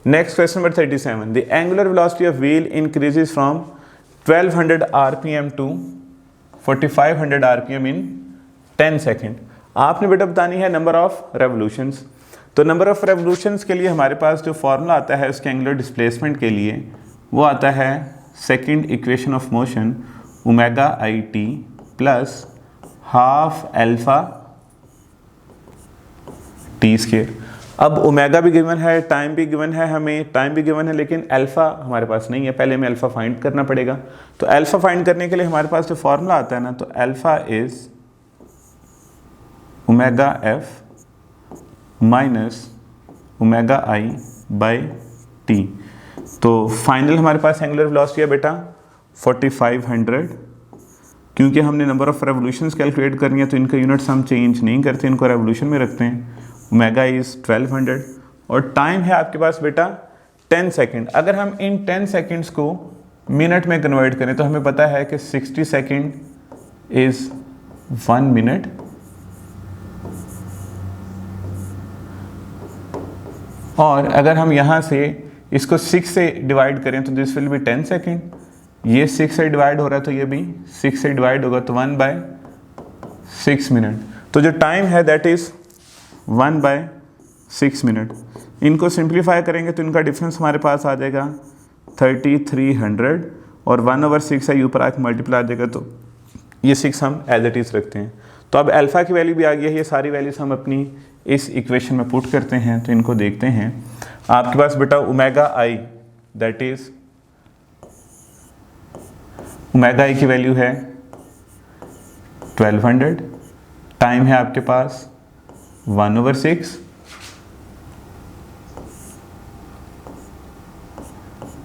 Next question number 37। The angular velocity of wheel increases from 1200 RPM to 4500 RPM in 10 second. आपने बेटा बतानी है नंबर ऑफ रेवोल्यूशंस। तो नंबर ऑफ रेवोल्यूशंस के लिए हमारे पास जो फॉर्मूला आता है उसके एंगुलर डिस्प्लेसमेंट के लिए वो आता है second equation of motion omega I T plus half alpha T square. अब ओमेगा भी गिवन है, टाइम भी गिवन है, हमें टाइम भी गिवन है, लेकिन अल्फा हमारे पास नहीं है, पहले हमें अल्फा फाइंड करना पड़ेगा। तो अल्फा फाइंड करने के लिए हमारे पास जो फॉर्मूला आता है ना, तो alpha is omega F minus omega I by T. तो फाइनल हमारे पास एंगुलर वेलोसिटी है बेटा 4500। क्योंकि हमने नंबर ऑफ रेवोल्यूशंस कैलकुलेट करनी है तो इनका यूनिट्स हम चेंज नहीं करते, इनको रेवोल्यूशन में रखते हैं। ओमेगा इज 1200 और टाइम है आपके पास बेटा 10 सेकेंड। अगर हम इन 10 सेकेंड्स को मिनट में कन्वर्ट करें तो हमें पता है कि 60 सेकेंड इज़ 1 मिनट, और अगर हम यहाँ से इसको 6 से डिवाइड करें तो दिस विल बी 10 सेकेंड। ये 6 से डिवाइड हो रहा है तो ये भी 6 से डिवाइड होगा तो 1/6 मिनट। तो जो टाइम है दैट इज़ 1/6 मिनट। इनको सिंप्लीफाई करेंगे तो इनका डिफरेंस हमारे पास आ जाएगा 3300, और 1/6 है ऊपर आके मल्टीप्लाई आ जाएगा, तो ये 6 हम एज इट इज़ रखते हैं। तो अब अल्फ़ा की वैल्यू भी आ गई है, ये सारी वैल्यूज़ हम अपनी इस इक्वेशन में पुट करते हैं। तो इनको देखते हैं, आपके पास बेटा omega I that is omega आई की वैल्यू है 1200, टाइम है आपके पास 1/6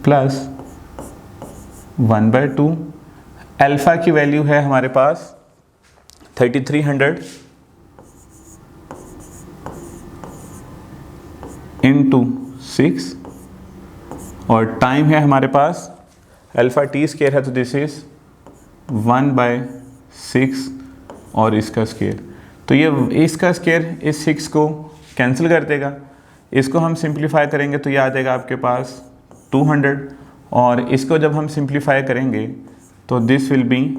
प्लस 1/2। अल्फ़ा की वैल्यू है हमारे पास 3300 इंटू 6, और टाइम है हमारे पास अल्फ़ा टी स्केयर है तो दिस इज़ 1/6 और इसका स्केयर। तो ये इसका स्केयर इस 6 को कैंसिल कर देगा। इसको हम सिंप्लीफाई करेंगे तो ये आ जाएगा आपके पास 200, और इसको जब हम सिंप्लीफाई करेंगे तो दिस विल बी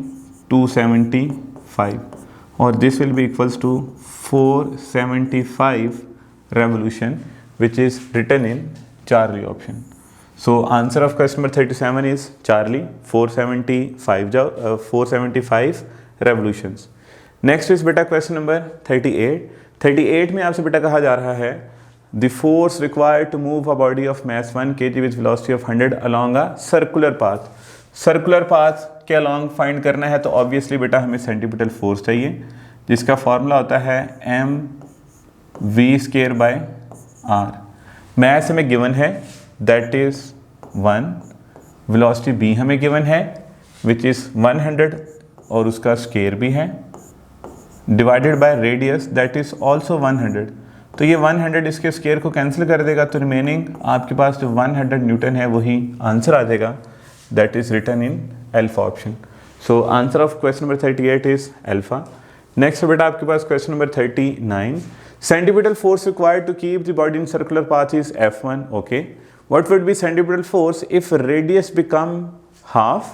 275, और this will be equals to 475 revolution, which is written in Charlie option. So answer of question number 37 is Charlie, 475 revolutions. Next is बेटा question number 38. 38 में आपसे बेटा कहा जा रहा है the force required to move a body of mass 1 kg with velocity of 100 along a circular path. Circular path के अलॉन्ग फाइंड करना है तो ऑब्वियसली बेटा हमें सेंटीपिटल फोर्स चाहिए, जिसका फॉर्मूला होता है mv²/r। मैस हमें गिवन है दैट इज 1, वेलोसिटी b हमें गिवन है विच इज़ 100 और उसका स्केयर भी है, divided by radius that is also 100। तो ये 100 इसके स्केयर को कैंसिल कर देगा, तो रिमेनिंग आपके पास जो 100 न्यूटन है वही आंसर आ जाएगा, that is written in alpha option. So answer of question number 38 is alpha. Next बेटा आपके पास question number 39, centripetal force required to keep the body in circular path is F1. Okay, what would be centripetal force if radius become half?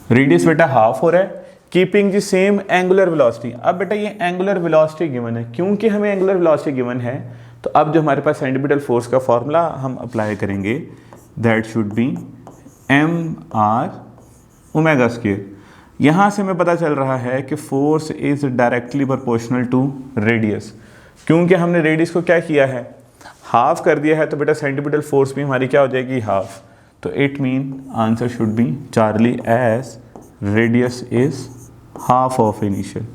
Radius बेटा हाफ हो रहा है, keeping the same angular velocity. अब बेटा ये एंगुलर वेलोसिटी गिवन है, क्योंकि हमें एंगुलर वेलोसिटी गिवन है तो अब जो हमारे पास सेंटीपिटल फोर्स का फॉर्मूला हम अप्लाई करेंगे that should be mr omega square. यहाँ से हमें पता चल रहा है कि force is directly proportional to radius, क्योंकि हमने रेडियस को क्या किया है हाफ कर दिया है, तो बेटा सेंटीपिटल फोर्स भी हमारी क्या हो जाएगी हाफ। तो it mean answer should be charlie as radius is half of initial.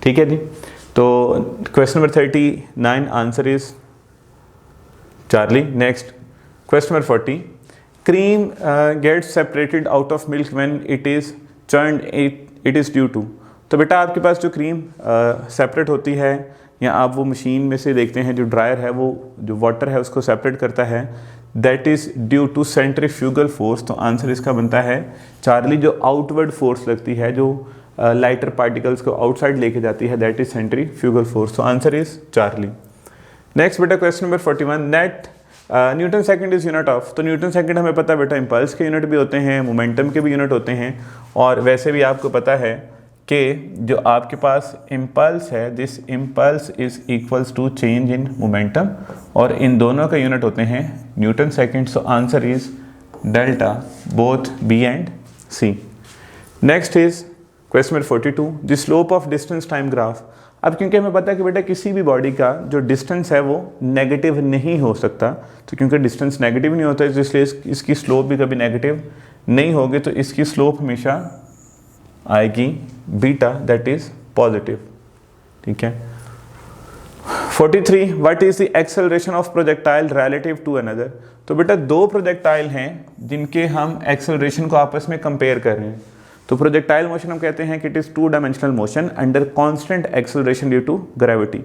ठीक है जी, तो question number 39 answer is charlie. Next question number 40, cream gets separated out of milk when it is churned it is due to। तो बेटा आपके पास जो क्रीम सेपरेट होती है, या आप वो मशीन में से देखते हैं जो ड्रायर है वो जो वाटर है उसको सेपरेट करता है, that is due to centrifugal force. तो आंसर इसका बनता है चार्ली। जो आउटवर्ड फोर्स लगती है जो लाइटर पार्टिकल्स को आउटसाइड लेके जाती है, दैट इज सेंट्रीफ्यूगल फोर्स। तो आंसर इज चार्ली। नेक्स्ट बेटा question number 41, net Newton second is unit of. तो न्यूटन सेकंड हमें पता है बेटा इम्पल्स के यूनिट भी होते हैं, मोमेंटम के भी यूनिट होते हैं, और वैसे भी आपको पता है कि जो आपके पास इम्पल्स है this impulse is equals to change in momentum, और इन दोनों का यूनिट होते हैं newton second. So answer is delta both B and C. Next is question number 42, the slope of distance time graph. अब क्योंकि हमें पता है कि बेटा किसी भी बॉडी का जो डिस्टेंस है वो नेगेटिव नहीं हो सकता, तो क्योंकि डिस्टेंस नेगेटिव नहीं होता है इसलिए इसकी स्लोप भी कभी नेगेटिव नहीं होगी, तो इसकी स्लोप हमेशा आएगी बीटा दैट इज पॉजिटिव। ठीक है। 43, what is the acceleration of projectile relative to another. तो बेटा दो प्रोजेक्टाइल हैं जिनके हम एक्सेलरेशन को आपस में कंपेयर कर रहे हैं, तो प्रोजेक्टाइल मोशन हम कहते हैं कि it is 2 dimensional motion under constant acceleration due to gravity.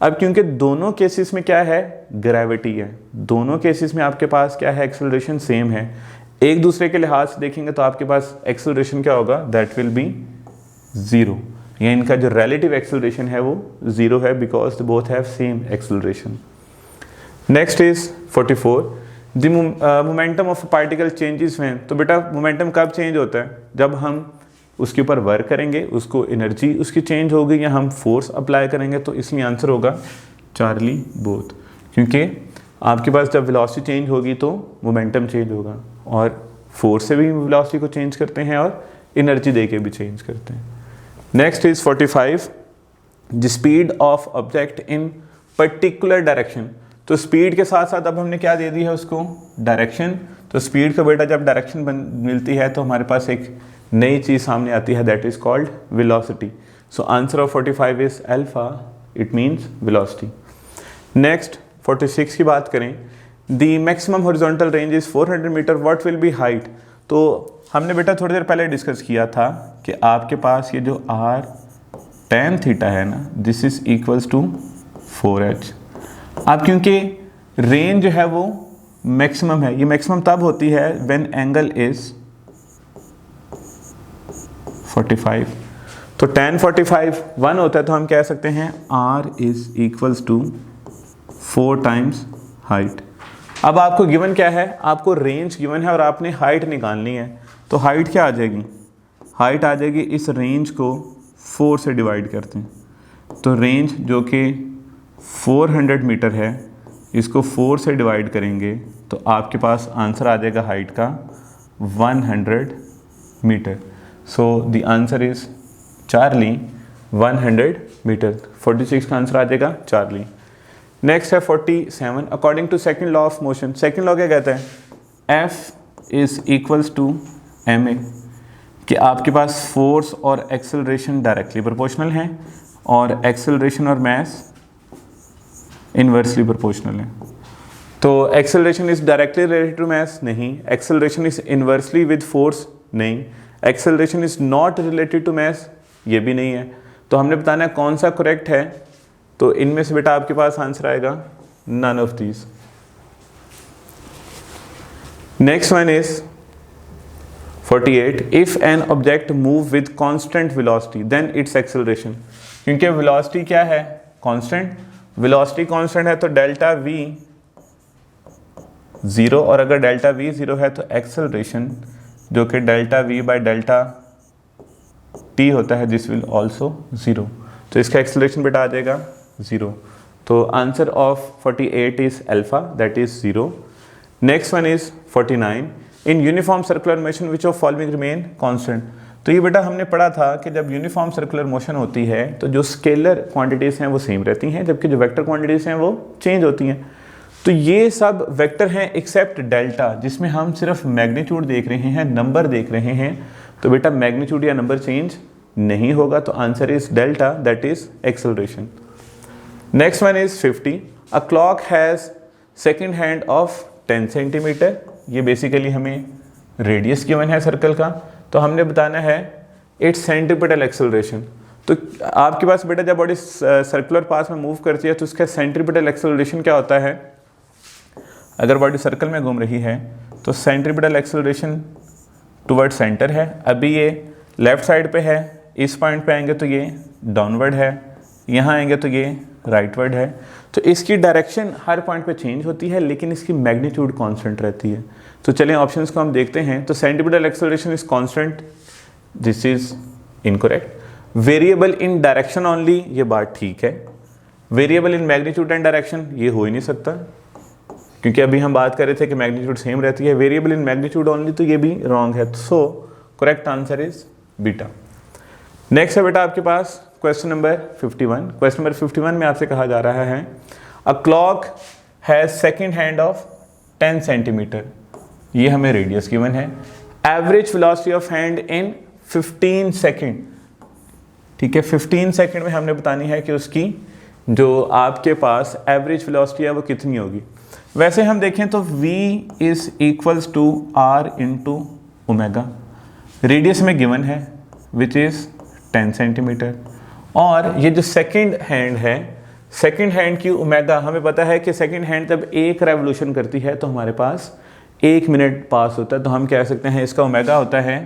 अब क्योंकि दोनों केसेस में क्या है ग्रेविटी है, दोनों केसेस में आपके पास क्या है एक्सेलरेशन सेम है, एक दूसरे के लिहाज से देखेंगे तो आपके पास एक्सेलरेशन क्या होगा, दैट विल बी 0, या इनका जो रिलेटिव एक्सेलरेशन है वो 0 है, because they both have same acceleration. Next is 44, the momentum of particle changes when. तो बेटा मोमेंटम कब चेंज होता है, जब हम उसके ऊपर वर्क करेंगे, उसको एनर्जी उसकी चेंज होगी, या हम फोर्स अप्लाई करेंगे। तो इसलिए आंसर होगा चार्ली बोथ, क्योंकि आपके पास जब वेलोसिटी चेंज होगी तो मोमेंटम चेंज होगा, और फोर्स से भी वेलोसिटी को चेंज करते हैं और एनर्जी दे के भी चेंज करते हैं। Next is 45, the speed of object in particular direction. तो स्पीड के साथ साथ अब हमने क्या दे दी है उसको, डायरेक्शन। तो स्पीड का बेटा जब डायरेक्शन मिलती है तो हमारे पास एक नई चीज़ सामने आती है, that is called velocity. So answer of 45 is alpha, it means velocity. Next 46 की बात करें, the maximum horizontal range is 400 metre, what will be height. तो हमने बेटा थोड़ी देर पहले डिस्कस किया था कि आपके पास ये जो r tan थीटा है ना, this is equals to 4h। अब क्योंकि रेंज जो है वो मैक्सिमम है, ये मैक्सिमम तब होती है व्हेन एंगल इज 45। तो tan 45 1 होता है, तो हम कह सकते हैं r is equals to 4 times height. अब आपको गिवन क्या है, आपको रेंज गिवन है और आपने हाइट निकालनी है। तो हाइट क्या आ जाएगी, हाइट आ जाएगी, इस रेंज को 4 से डिवाइड करते हैं। तो रेंज जो कि 400 मीटर है, इसको 4 से डिवाइड करेंगे तो आपके पास आंसर आ जाएगा हाइट का 100 metre. So the answer is Charlie 100 metre. 46 का आंसर आ जाएगा चार्ली। नेक्स्ट है 47, according to second law of motion. Second law क्या कहता है, F is equals to ma, कि आपके पास फोर्स और एक्सेलरेशन डायरेक्टली प्रोपोर्शनल हैं और एक्सेलरेशन और मास इन्वर्सली प्रोपोर्शनल है। तो acceleration is directly related to mass, नहीं। Acceleration is inversely with force, नहीं। Acceleration is not related to मास, ये भी नहीं है। तो हमने बताना है कौन सा करेक्ट है। तो इनमें से बेटा आपके पास आंसर आएगा none of these. Next one is 48, if an object move with constant velocity then its acceleration. क्योंकि वेलोसिटी क्या है, कांस्टेंट। वेलोसिटी कांस्टेंट है तो डेल्टा v 0, और अगर डेल्टा v 0 है तो एक्सेलरेशन जो कि delta v by delta t होता है, दिस विल ऑल्सो 0। तो इसका एक्सेलरेशन बेटा आ जाएगा 0। तो answer of 48 is alpha, that is 0। Next one is 49, in uniform circular motion which of following remain constant. तो ये बेटा हमने पढ़ा था कि जब यूनिफॉर्म सर्कुलर मोशन होती है तो जो स्केलर क्वांटिटीज़ हैं वो सेम रहती हैं, जबकि जो वेक्टर क्वांटिटीज़ हैं वो चेंज होती हैं। तो ये सब वेक्टर हैं एक्सेप्ट डेल्टा, जिसमें हम सिर्फ मैग्नीट्यूड देख रहे हैं, नंबर देख रहे हैं। तो बेटा मैग्नीट्यूड या नंबर चेंज नहीं होगा, तो answer is delta, that is acceleration. Next one is 50, a clock has second hand of 10 centimetre. ये बेसिकली हमें रेडियस गिवन है सर्कल का, तो हमने बताना है इट्स सेंट्रीपिटल एक्सेलरेशन। तो आपके पास बेटा जब बॉडी सर्कुलर पाथ में मूव करती है तो उसका सेंट्रीपिटल एक्सेलरेशन क्या होता है, अगर बॉडी सर्कल में घूम रही है तो सेंट्रीपिटल एक्सेलरेशन टुवर्ड सेंटर है। अभी ये लेफ्ट साइड पे है, इस पॉइंट पे आएंगे तो ये डाउनवर्ड है, यहाँ आएंगे तो ये राइटवर्ड है। तो इसकी डायरेक्शन हर पॉइंट पे चेंज होती है, लेकिन इसकी मैग्नीट्यूड कांस्टेंट रहती है। तो चलें ऑप्शंस को हम देखते हैं। तो centripetal acceleration is constant, this is incorrect. Variable in direction only, ये बात ठीक है। Variable in magnitude and direction, ये हो ही नहीं सकता, क्योंकि अभी हम बात कर रहे थे कि मैग्नीट्यूड सेम रहती है। वेरिएबल इन मैग्नीट्यूड ओनली, तो ये भी रॉन्ग है। So correct answer is beta. Next है बेटा आपके पास क्वेश्चन नंबर 51। क्वेश्चन नंबर 51 में आपसे कहा जा रहा है, a clock has second hand of 10 centimetre. ये हमें रेडियस गिवन है। Average velocity of hand in 15 second. ठीक है, 15 सेकेंड में हमने बतानी है कि उसकी जो आपके पास एवरेज वेलोसिटी है वो कितनी होगी। वैसे हम देखें तो v is equals to r into omega. Radius में गिवन है विच इज़ 10 सेंटीमीटर, और ये जो सेकेंड हैंड है, सेकेंड हैंड की ओमेगा हमें पता है कि सेकेंड हैंड जब एक रेवोल्यूशन करती है तो हमारे पास 1 मिनट पास होता है, तो हम कह सकते हैं इसका ओमेगा होता है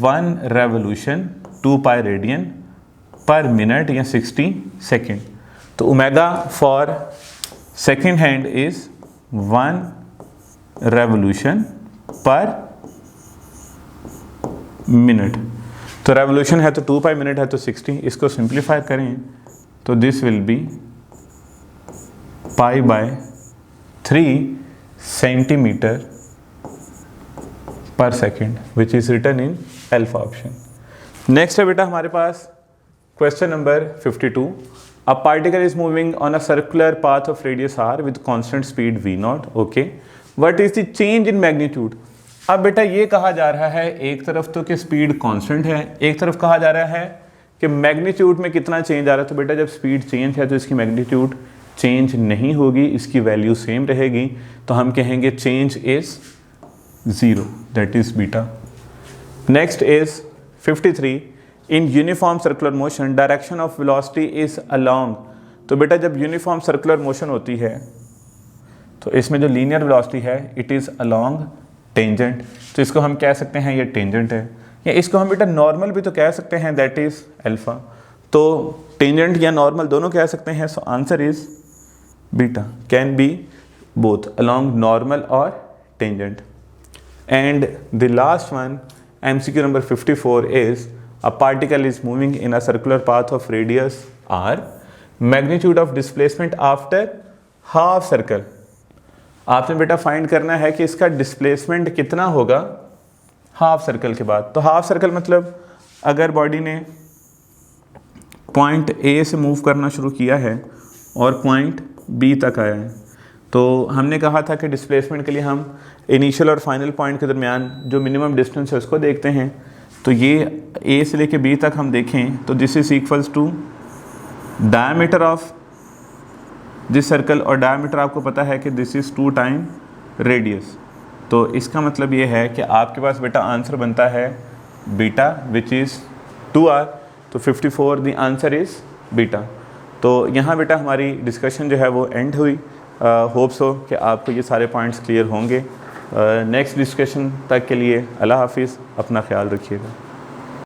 1 रेवोल्यूशन 2 पाई रेडियन पर मिनट या 60 सेकेंड। तो omega for second hand is 1 revolution पर मिनट। तो रेवोल्यूशन है तो 2 पाई, मिनट है तो 60। इसको सिंप्लीफाई करें तो this will be pi by 3 centimetre per second, which is written in alpha option. Next है बेटा हमारे पास question number 52। A particle is moving on a circular path of radius r with constant speed v0। Okay, what is the change in magnitude. अब बेटा ये कहा जा रहा है एक तरफ तो कि स्पीड कांस्टेंट है, एक तरफ कहा जा रहा है कि मैग्नीट्यूड में कितना चेंज आ रहा है। तो बेटा जब स्पीड चेंज है तो इसकी मैग्नीट्यूड चेंज नहीं होगी, इसकी वैल्यू सेम रहेगी। तो हम कहेंगे change is 0, that is beta. Next is 53। In uniform circular motion direction of velocity is along. तो बेटा जब यूनिफॉर्म सर्कुलर मोशन होती है तो इसमें जो लीनियर वेलोसिटी है इट इज अलोंग टेंजेंट। तो इसको हम कह सकते हैं ये टेंजेंट है, या इसको हम बेटा नॉर्मल भी तो कह सकते हैं, दैट इज अल्फा। तो टेंजेंट या नॉर्मल दोनों कह सकते हैं। So answer is beta, can be both along normal और tangent. And the last one MCQ number 54 is a particle is moving in a circular path of radius r, magnitude of displacement after half circle। आपने बेटा फाइंड करना है कि इसका डिस्प्लेसमेंट कितना होगा हाफ सर्कल के बाद। तो हाफ सर्कल मतलब अगर बॉडी ने पॉइंट ए से मूव करना शुरू किया है और पॉइंट बी तक आया है, तो हमने कहा था कि डिस्प्लेसमेंट के लिए हम इनिशियल और फाइनल पॉइंट के दरमियान जो मिनिमम डिस्टेंस है उसको देखते हैं। तो ये ए से लेके बी तक हम देखें तो this is equals to diameter of this circle, और डायमीटर आपको पता है कि दिस इज़ 2 टाइम रेडियस। तो इसका मतलब ये है कि आपके पास बेटा आंसर बनता है बीटा विच इज़ 2r। तो 54 द आंसर इज़ बीटा। तो यहाँ बेटा हमारी डिस्कशन जो है वो एंड हुई। होप्स हो कि आपको ये सारे पॉइंट्स क्लियर होंगे। नेक्स्ट डिस्कशन तक के लिए अल्लाह हाफिज़, अपना ख्याल रखिएगा।